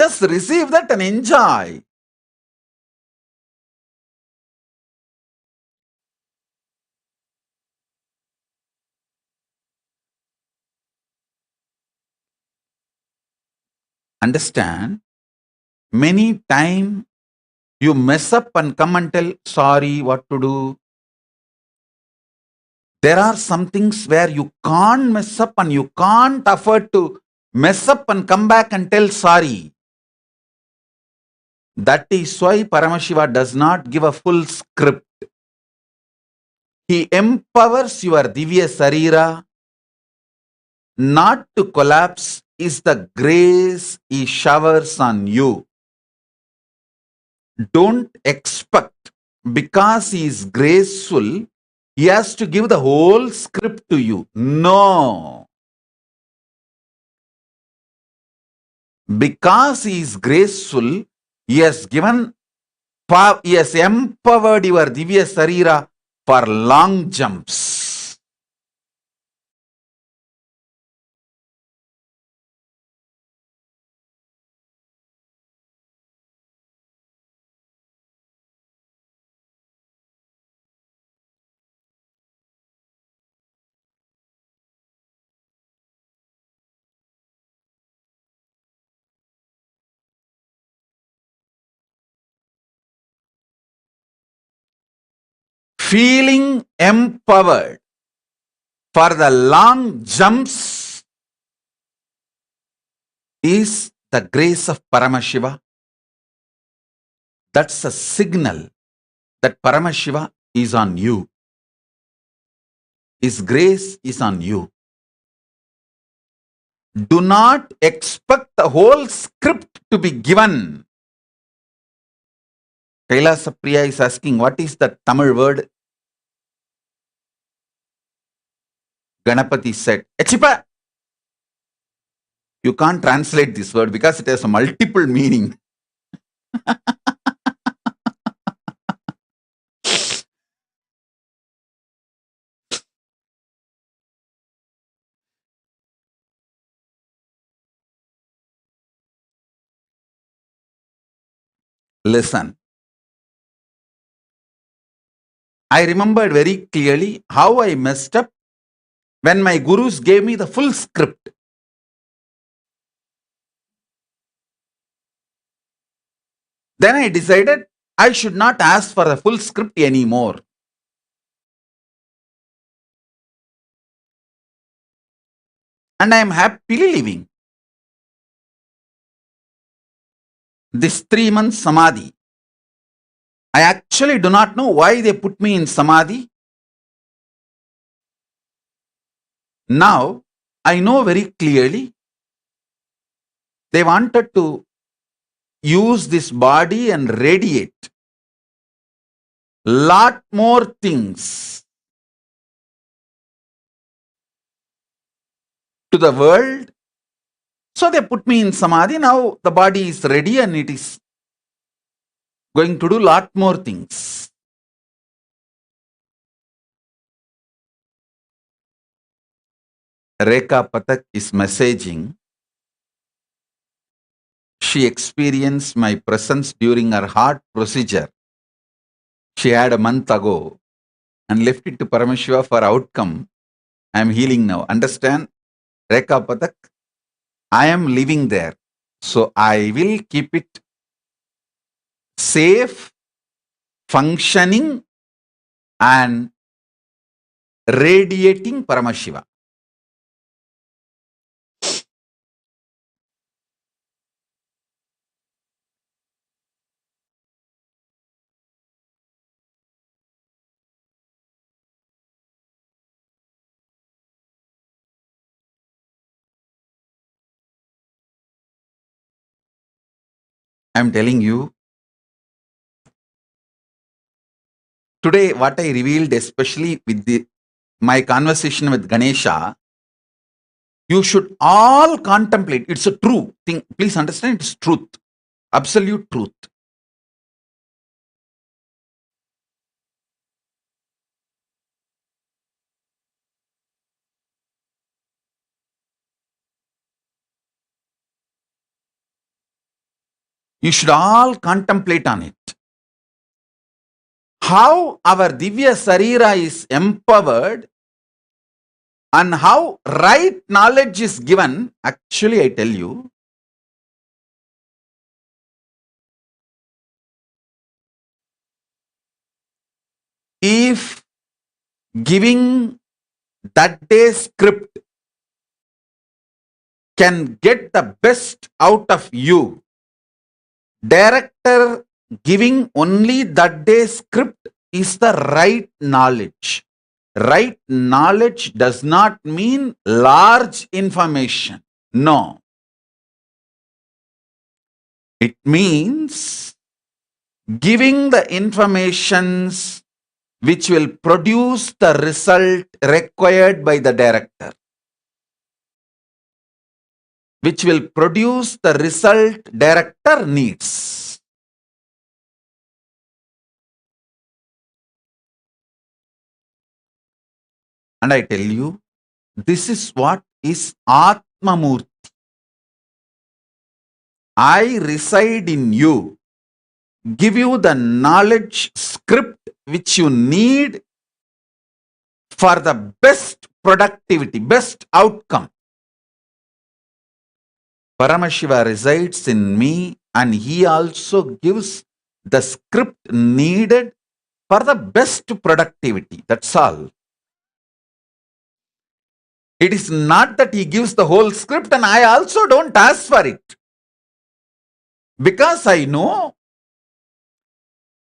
Just receive that and enjoy. Understand, many times you mess up and come and tell, sorry, what to do. There are some things where you can't mess up and you can't afford to mess up and come back and tell sorry. That is why Paramashiva does not give a full script. He empowers your Divya Sarira not to collapse is the grace he showers on you. Don't expect, because he is graceful, he has to give the whole script to you. No. Because he is graceful, he has empowered your Divya Sarira for long jumps. Feeling empowered for the long jumps is the grace of Paramashiva. That's a signal that Paramashiva is on you. His grace is on you. Do not expect the whole script to be given. Kailasa Priya is asking, what is the Tamil word? Ganapati said, Echipa. You can't translate this word because it has a multiple meaning. Listen. I remembered very clearly how I messed up when my gurus gave me the full script. Then I decided I should not ask for the full script anymore. And I am happily living. This 3 months samadhi, I actually do not know why they put me in samadhi. Now, I know very clearly they wanted to use this body and radiate lot more things to the world. So they put me in Samadhi. Now the body is ready and it is going to do lot more things. Rekha Pathak is messaging. She experienced my presence during her heart procedure. She had a month ago and left it to Paramashiva for outcome. I am healing now. Understand? Rekha Pathak, I am living there. So I will keep it safe, functioning, and radiating Paramashiva. I am telling you, today what I revealed, especially with my conversation with Ganesha, you should all contemplate. It's a true thing. Please understand, it's truth. Absolute truth. You should all contemplate on it. How our Divya Sarira is empowered and how right knowledge is given. Actually, I tell you, if giving that day's script can get the best out of you, director giving only that day's script is the right knowledge. Right knowledge does not mean large information. No. It means giving the informations which will produce the result required by the director, which will produce the result director needs. And I tell you, this is what is Atmamurti. I reside in you, give you the knowledge script which you need for the best productivity, best outcome. Paramashiva resides in me and he also gives the script needed for the best productivity. That's all. It is not that he gives the whole script and I also don't ask for it. Because I know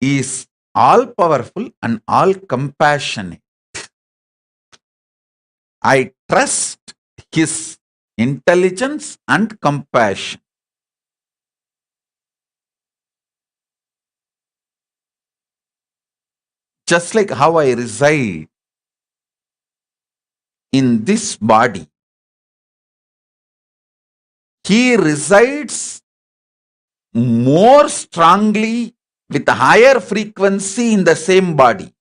he is all powerful and all compassionate. I trust his intelligence and compassion. Just like how I reside in this body, he resides more strongly with a higher frequency in the same body.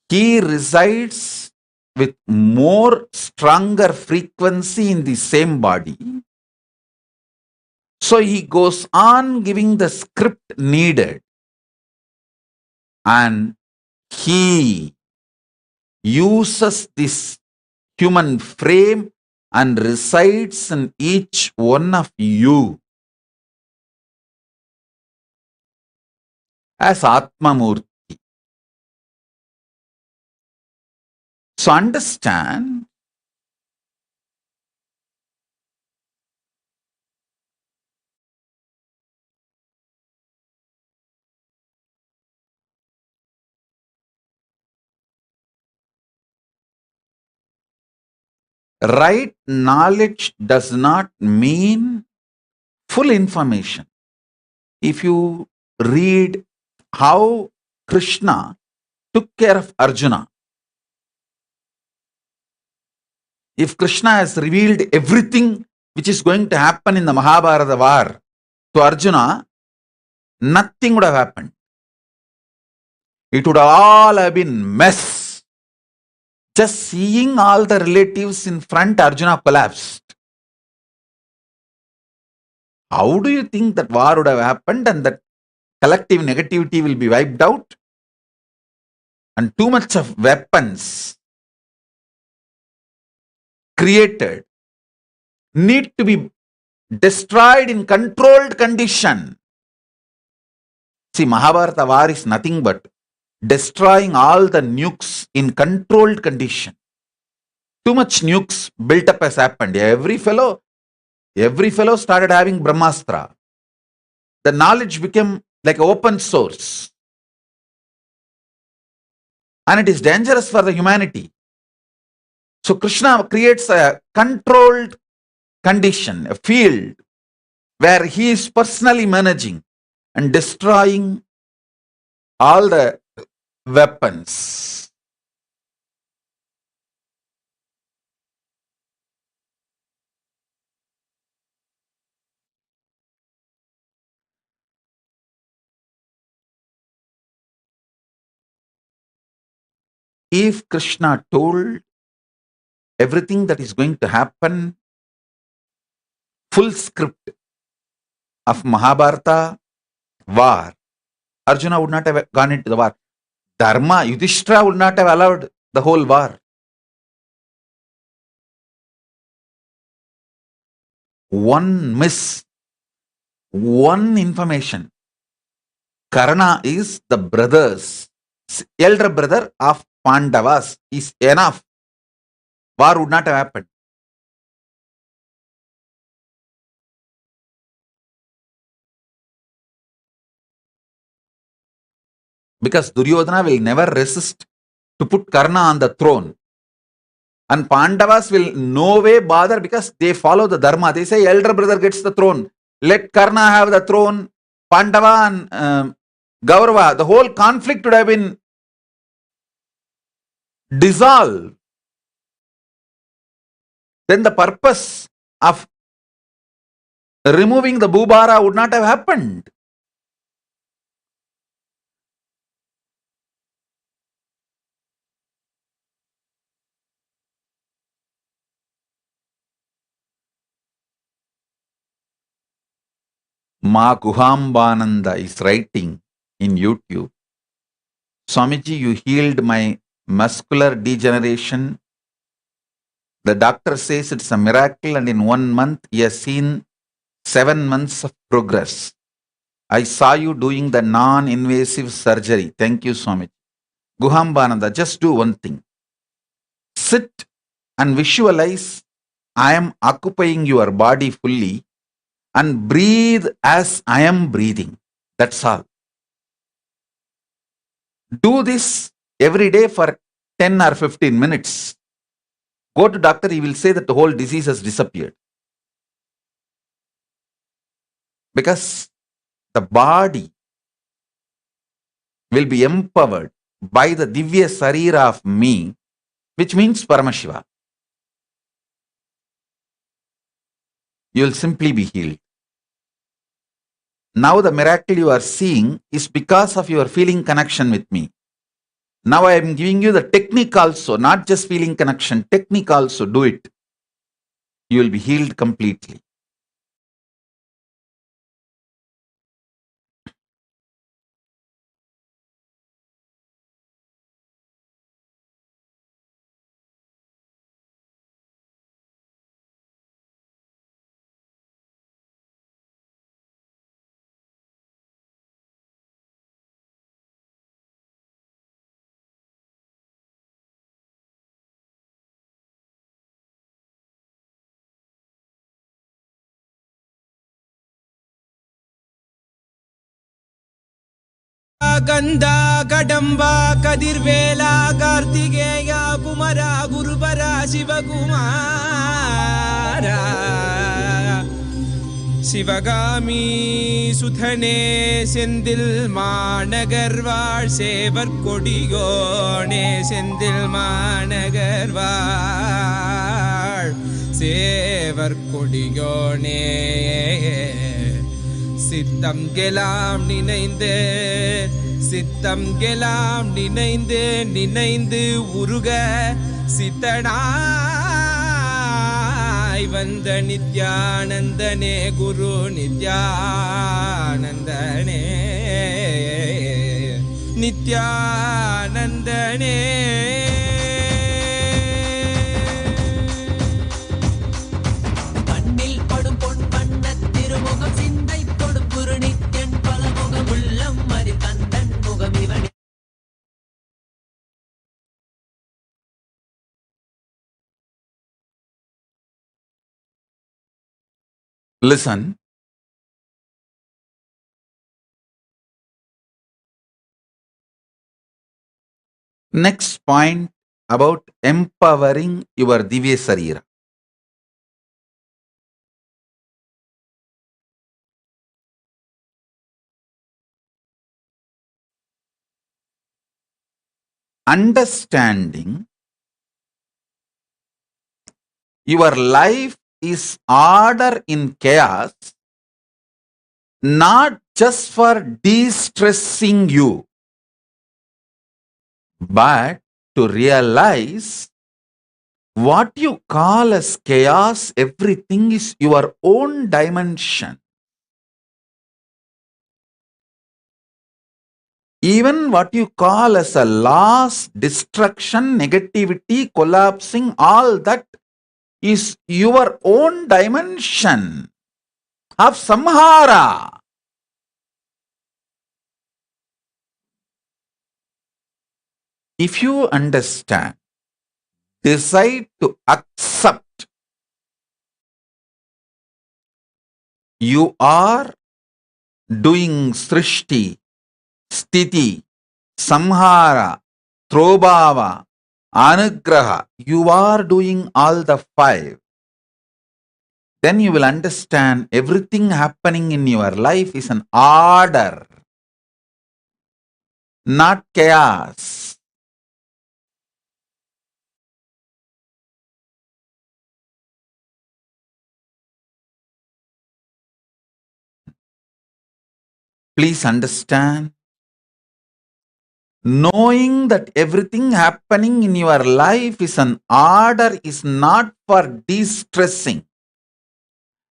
He resides with more stronger frequency in the same body. So he goes on giving the script needed and he uses this human frame and resides in each one of you as Atmamurti. So understand, Right knowledge does not mean full information. If you read how Krishna took care of Arjuna, if Krishna has revealed everything which is going to happen in the Mahabharata war to Arjuna, nothing would have happened. It would all have been mess. Just seeing all the relatives in front, Arjuna collapsed. How do you think that war would have happened and that collective negativity will be wiped out? And too much of weapons created need to be destroyed in controlled condition. See, Mahabharata war is nothing but destroying all the nukes in controlled condition. Too much nukes built up has happened. Every fellow started having Brahmastra. The knowledge became like open source. And it is dangerous for the humanity. So Krishna creates a controlled condition, a field where he is personally managing and destroying all the weapons. If Krishna told everything that is going to happen, full script of Mahabharata war, Arjuna would not have gone into the war. Dharma, Yudhishthira would not have allowed the whole war. One miss, one information. Karna is the elder brother of Pandavas, is enough. War would not have happened. Because Duryodhana will never resist to put Karna on the throne. And Pandavas will no way bother because they follow the Dharma. They say elder brother gets the throne. Let Karna have the throne. Pandava and Gaurava, the whole conflict would have been dissolved. Then the purpose of removing the Bhubara would not have happened. Ma Guhambananda is writing in YouTube, Swamiji, you healed my muscular degeneration. The doctor says it's a miracle, and in 1 month he has seen 7 months of progress. I saw you doing the non-invasive surgery. Thank you, Swamiji. Guhambananda, just do one thing. Sit and visualize I am occupying your body fully and breathe as I am breathing. That's all. Do this every day for 10 or 15 minutes. Go to doctor, he will say that the whole disease has disappeared. Because the body will be empowered by the Divya Sarira of me, which means Paramashiva. You will simply be healed. Now the miracle you are seeing is because of your feeling connection with me. Now I am giving you the technique also, not just feeling connection, technique also, do it. You will be healed completely. गंधा कदंबा कदिर्वेला कार्तिकेया குமரா குருபரா சிவகுமாரா சிவகாமி சுதனே செந்தில் மாநகர்வாழ் சேவர் கொடியோனே செந்தில் மாநகர்வாழ் சேவர் கொடியோனே சித்தம் கெலாம் நினைந்து சித்தம் கெலாம் நினைந்து நினைந்து உருக சித்தனாய் வந்த நித்யானந்தனே குரு நித்யானந்தனே நித்யானந்தனே கண்ணில் படும் பொன் வண்ண திருமுகம் சிந்தை தொடும் குரு நித்யன் பல முகம் உள்ளம் மதி கந்தன் முகம் இவனே. Listen. Next point about empowering your Divya Sarira. Understanding your life is order in chaos, not just for de-stressing you, but to realize what you call as chaos, everything is your own dimension. Even what you call as a loss, destruction, negativity, collapsing, all that is your own dimension of samhara. If you understand, decide to accept, you are doing srishti, sthiti, samhara, throbhava, anugraha, you are doing all the five. Then you will understand everything happening in your life is an order, not chaos. Please understand, knowing that everything happening in your life is an order is not for de-stressing,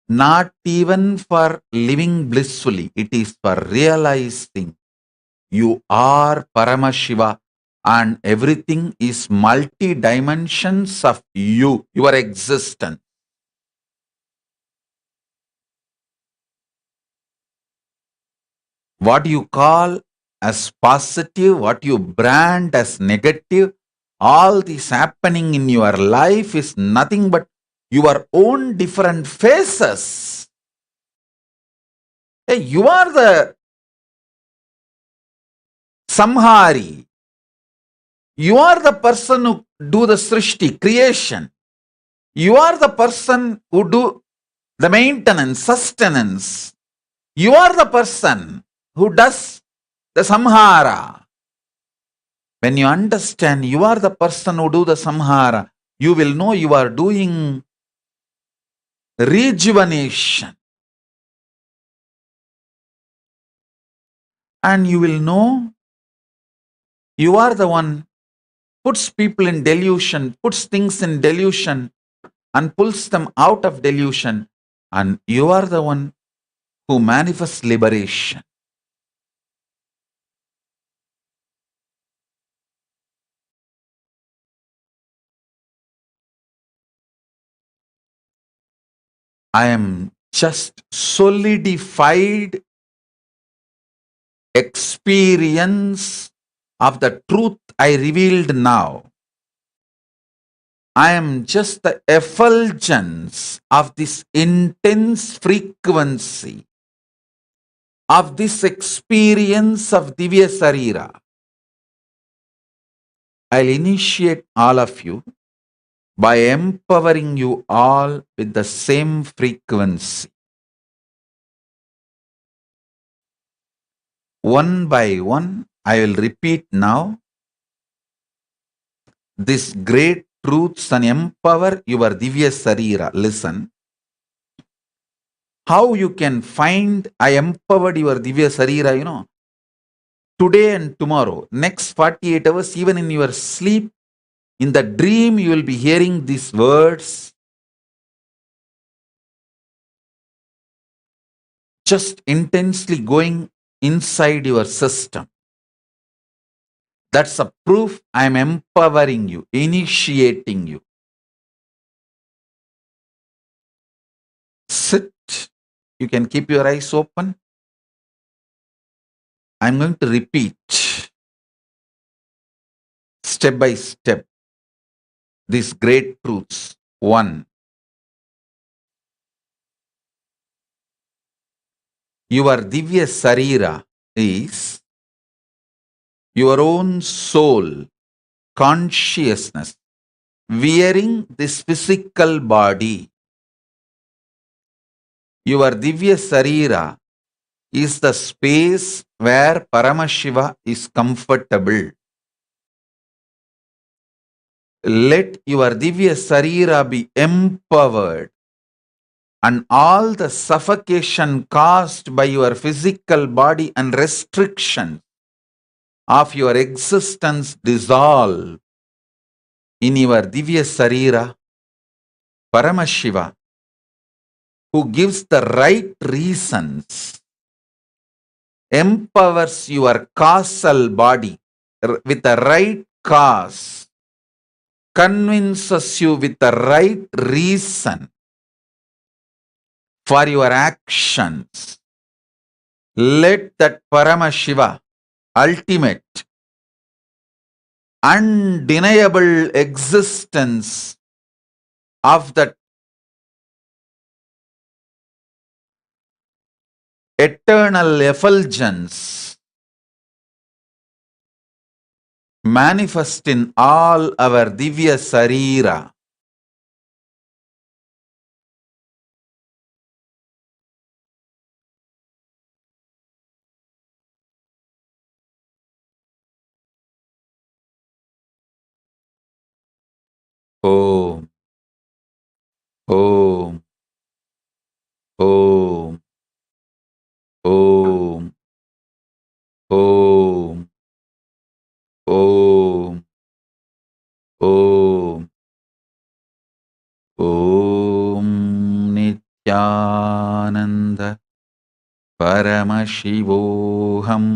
not even for living blissfully. It is for realizing you are Paramashiva and everything is multi-dimensions of you, your existence. What you call as positive, what you brand as negative, all this happening in your life is nothing but your own different phases. Hey, you are the samhari. You are the person who do the srishti, creation. You are the person who do the maintenance, sustenance. You are the person who does the samhara. When you understand you are the person who do the samhara, you will know you are doing rejuvenation. And you will know you are the one puts people in delusion, puts things in delusion and pulls them out of delusion. And you are the one who manifests liberation. I am just solidified experience of the truth I revealed now. I am just the effulgence of this intense frequency of this experience of Divya Sarira. I'll initiate all of you by empowering you all with the same frequency. One by one, I will repeat now these great truths and empower your Divya Sarira. Listen. How you can find I empowered your Divya Sarira, today and tomorrow, next 48 hours, even in your sleep, in the dream, you will be hearing these words. Just intensely going inside your system. That's a proof I am empowering you, initiating you. Sit. You can keep your eyes open. I'm going to repeat step by step these great truths. 1. Your Divya Sarira is your own soul, consciousness, wearing this physical body. Your Divya Sarira is the space where Paramashiva is comfortable. Let your Divya Sarira be empowered, and all the suffocation caused by your physical body and restrictions of your existence dissolve. In your Divya Sarira, Paramashiva, who gives the right reasons, empowers your causal body with the right cause, convinces you with the right reason for your actions. Let that Paramashiva, ultimate, undeniable existence of that eternal effulgence manifest in all our Divya Sarira. Om, Om, Om, Om, Om, Om, Om, Om Nithyananda Paramashivoham.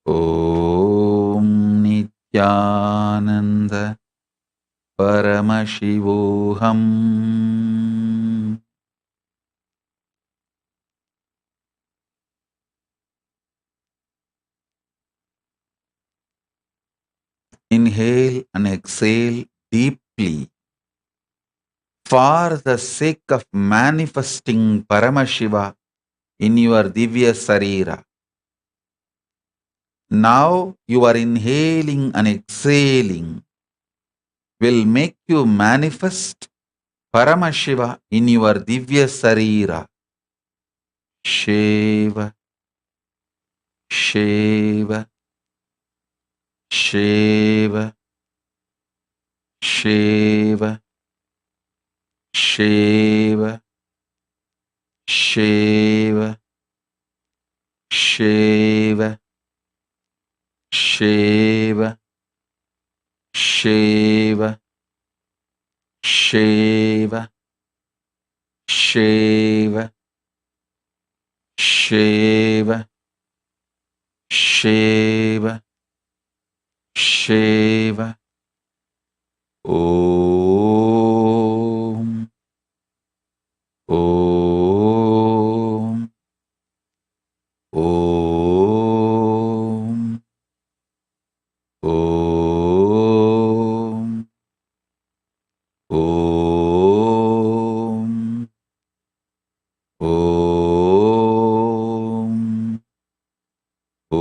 Om Nithyananda Paramashivoham. Inhale and exhale deeply for the sake of manifesting Paramashiva in your Divya Sarira. Now you are inhaling and exhaling will make you manifest Paramashiva in your Divya Sarira. Shiva, Shiva, Shiva, Shiva, Shiva, Shiva, Shiva, Shiva, Shiva, Shiva, Shiva, Shiva, Shiva, Shiva. Om, Om, Om, Om, Om, Om, Om.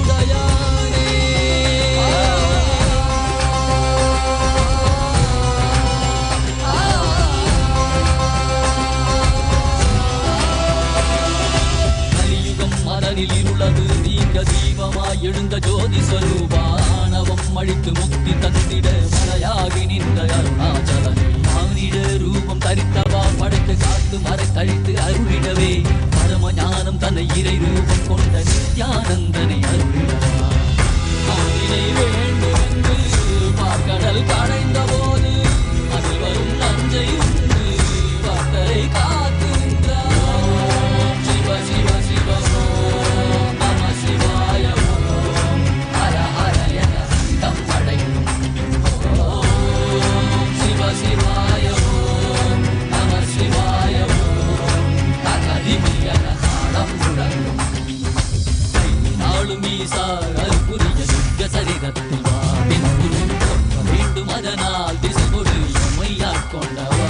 கொண்டவா.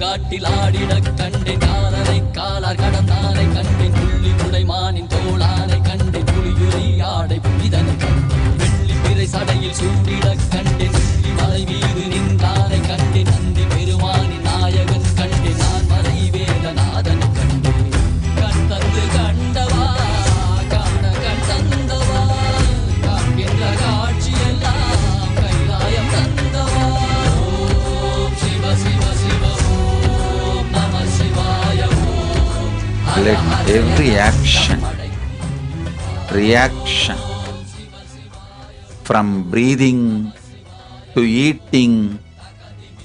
காட்டில் ஆடிட கண்டேன் காலரை காலார் கடந்தானை கண்டேன் புள்ளி புடைமானின் தோளானை கண்டேன் புலியுரி ஆடை புனிதனை கண்டேன் வெள்ளி பிறை சடையில் சூடிட கண்டேன் வெள்ளி மலை மீது நின்றானை கண்டேன் நந்தி பெருமானின் நாயகன் கண்டேன் நான் மறை வேதநாதனை கண்டேன் கண் தந்து கண்டவா காண கண் தந்தவா காண்கின்ற காட்சியெல்லாம் கைலாயம் தந்தவா. ஓம் Shiva Shiva Shiva let every action, reaction, from breathing to eating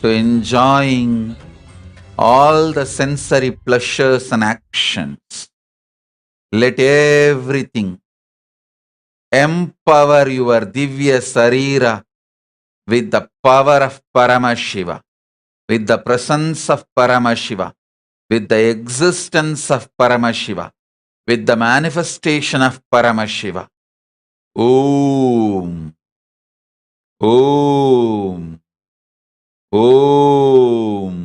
to enjoying all the sensory pleasures and actions, let everything empower your Divya Sarira with the power of Paramashiva, with the presence of Paramashiva, with the existence of Paramashiva, with the manifestation of Paramashiva. Om, Om, Om.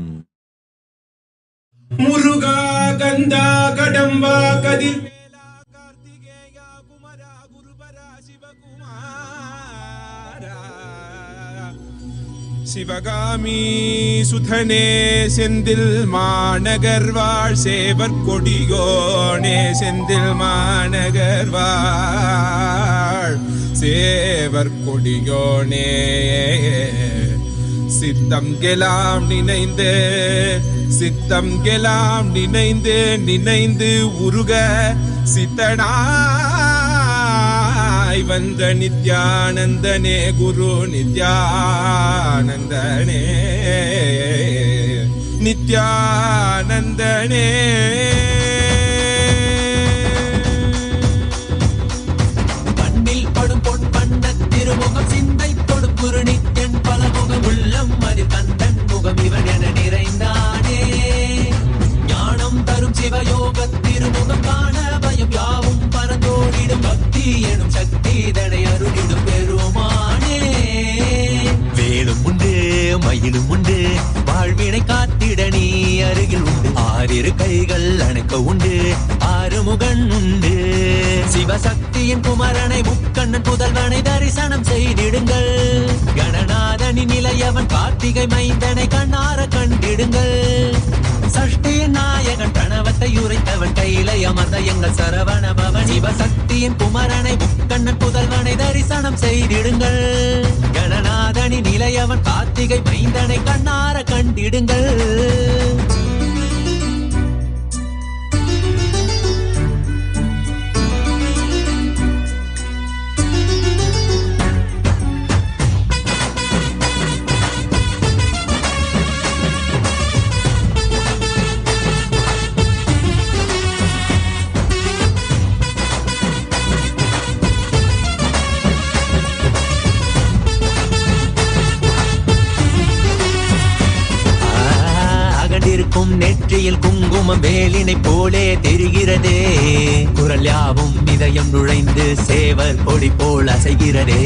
Muruga Ganda Kadamba Kadir Vela Kartikeya Kumara Gurubara Shivakumara Sivagami Suthane Sendil Managarvar Sevar Kodigone Sendil Managarvar Sevar Kodigone சித்தம் கெலாம் நினைந்து சித்தம் கெலாம் நினைந்து நினைந்து உருக சித்தனாய் வந்த நித்யானந்தனே குரு நித்யானந்தனே நித்யானந்தனே. கண்ணில் படும் பொன் வண்ண திருமுகம் சிந்தை தொடும் குரு நித்யன் பலமுகம் உள்ளம் அது கந்தன் முகம் இவன் என நிறைந்தானே. ஞானம் தரும் சிவயோக திருமுகம் காண பயம் யாவும் பரந்தோடிடும் பக்தி எனும் சக்தி தடை அருளிடும் பெருமானே. வேலும் உண்டு மயிலும் உண்டு வாழ்வினை காத்திட நீ அருகில் உண்டு. ஆறிரு கைகள் அணைக்க உண்டு ஆறுமுகன் உண்டு. சிவசக்தியின் குமரனை முக்கண்ணன் புதல்வனை தரிசனம் செய்திடுங்கள். கணநாதனின் நிலையவன் கார்த்திகை மைந்தனை கண்ணார கண்டிடுங்கள். சஷ்டியின் நாயகன் பிரணவத்தை உரைத்தவன் கையிலை அமர்ந்த எங்கள் சரவண பவன். சிவசக்தியின் குமரனை முக்கண்ணன் புதல்வனை தரிசனம் செய்திடுங்கள். கணநாதனின் நிலையவன் கார்த்திகை மைந்தனை கண்ணார கண்டிடுங்கள். நெற்றியில் குங்குமம் வேலினை போலே தெரிகிறதே. குரல் யாவும் இதயம் நுழைந்து சேவர் கொடி போல் அசைகிறதே.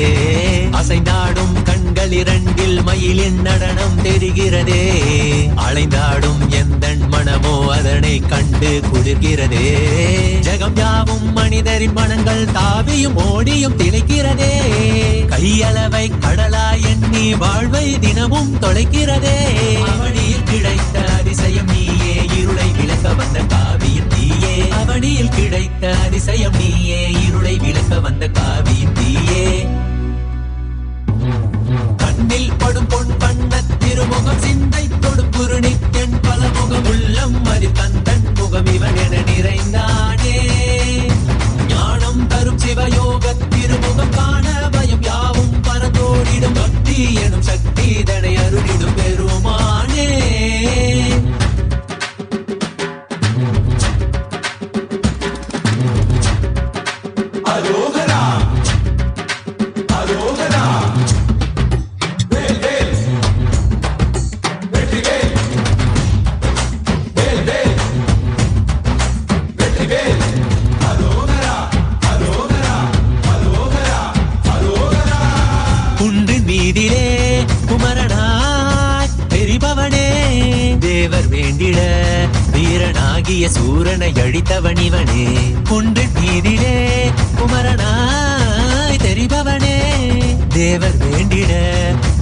அசைந்தாடும் கண்கள் இரண்டில் மயிலின் நடனம் தெரிகிறதே. அலைந்தாடும் எந்தன் மனமோ அதனை கண்டு குளிர்கிறதே. ஜகம் யாவும் மனிதரின் மனங்கள் தாவியும் ஓடியும் திளைக்கிறதே. கையளவை கடலாய் எண்ணி வாழ்வை தினமும் தொலைக்கிறதே. அவனியில் கிடைத்த அதிசயம் நீயே இருளை விளக்க வந்த காவியம் நீயே. அவனியில் கிடைத்த அதிசயம் நீயே இருளை விளக்க வந்த காவியம் நீயே. கண்ணில் படும் பொன் வண்ண திருமுகம் சிந்தை தொடும் குரு நித்யன் பலமுகம் உள்ளம் அது கந்தன் முகம் இவன் என நிறைந்தானே. ஞானம் தரும் சிவயோக திருமுகம் வீரனாகிய சூரனை அழித்தவனிவனே, குண்டு நீதிலே குமரனாய் தெரிபவனே, தேவர் வேண்டிட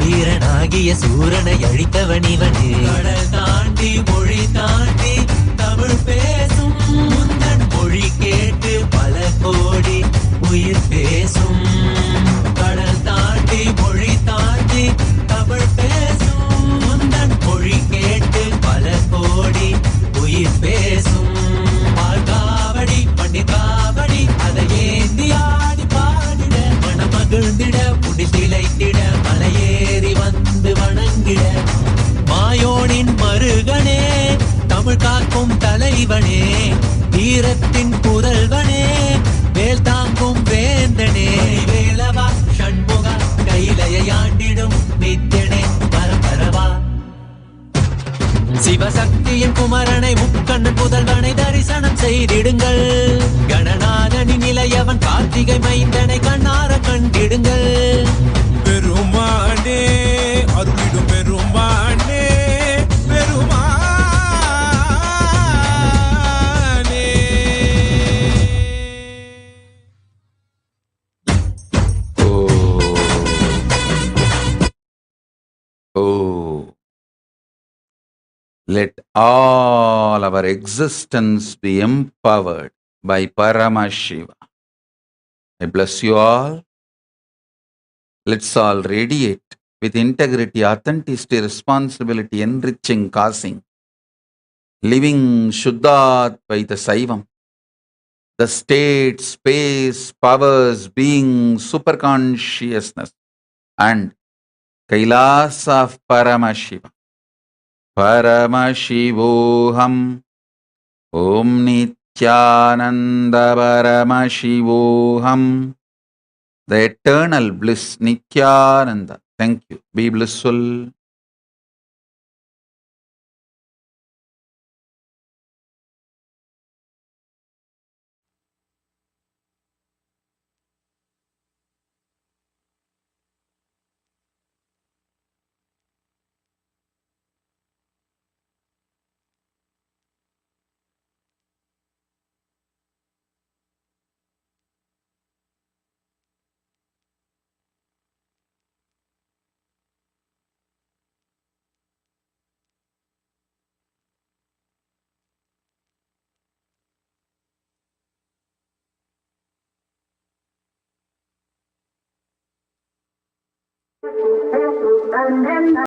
வீரனாகிய சூரனை அழித்தவனிவனே, கடல் தாண்டி மொழி தாண்டி தமிழ் பேசும் முந்தன் மொழி கேட்டு பல கோடி உயிர் பேசும், கடல் தாண்டி மொழி தாண்டி தமிழ் பேசும் முந்தன் மொழி கேட்டு பல கோடி உயிர் பேசும், பால்காவடி பண்ணி காவடி அதை ஏந்தி ஆடி பாடிட மனமகிழ்ந்திட முடி திளைத்திட மலையேறி வந்து வணங்கிட, மாயோனின் மருகனே தமிழ் காக்கும் தலைவனே, வீரத்தின் புதல்வனே வேல் தாங்கும் வேந்தனே, வேலவா ஷண்முகா கைலையாண்டிடும் நித்யனே பரபரவா, சிவசக்தியின் குமரனை முக்கண்ணன் புதல்வனை தரிசனம் செய்திடுங்கள், கணநாதனின் நிலையவன் கார்த்திகை மைந்தனை கண்ணார கண்டிடுங்கள், பெருமானே அருளிடும் பெருமானே பெருமானே. Oh, let all our existence be empowered by Paramashiva. I bless you all. Let's all radiate with integrity, authenticity, responsibility, enriching, causing, living Shuddhadvaita Saivam. The state, space, powers, being, superconsciousness, and Kailasa of Paramashiva. Paramashivoham Om Nithyananda Paramashivoham. The eternal bliss, Nithyananda. Thank you. Be blissful.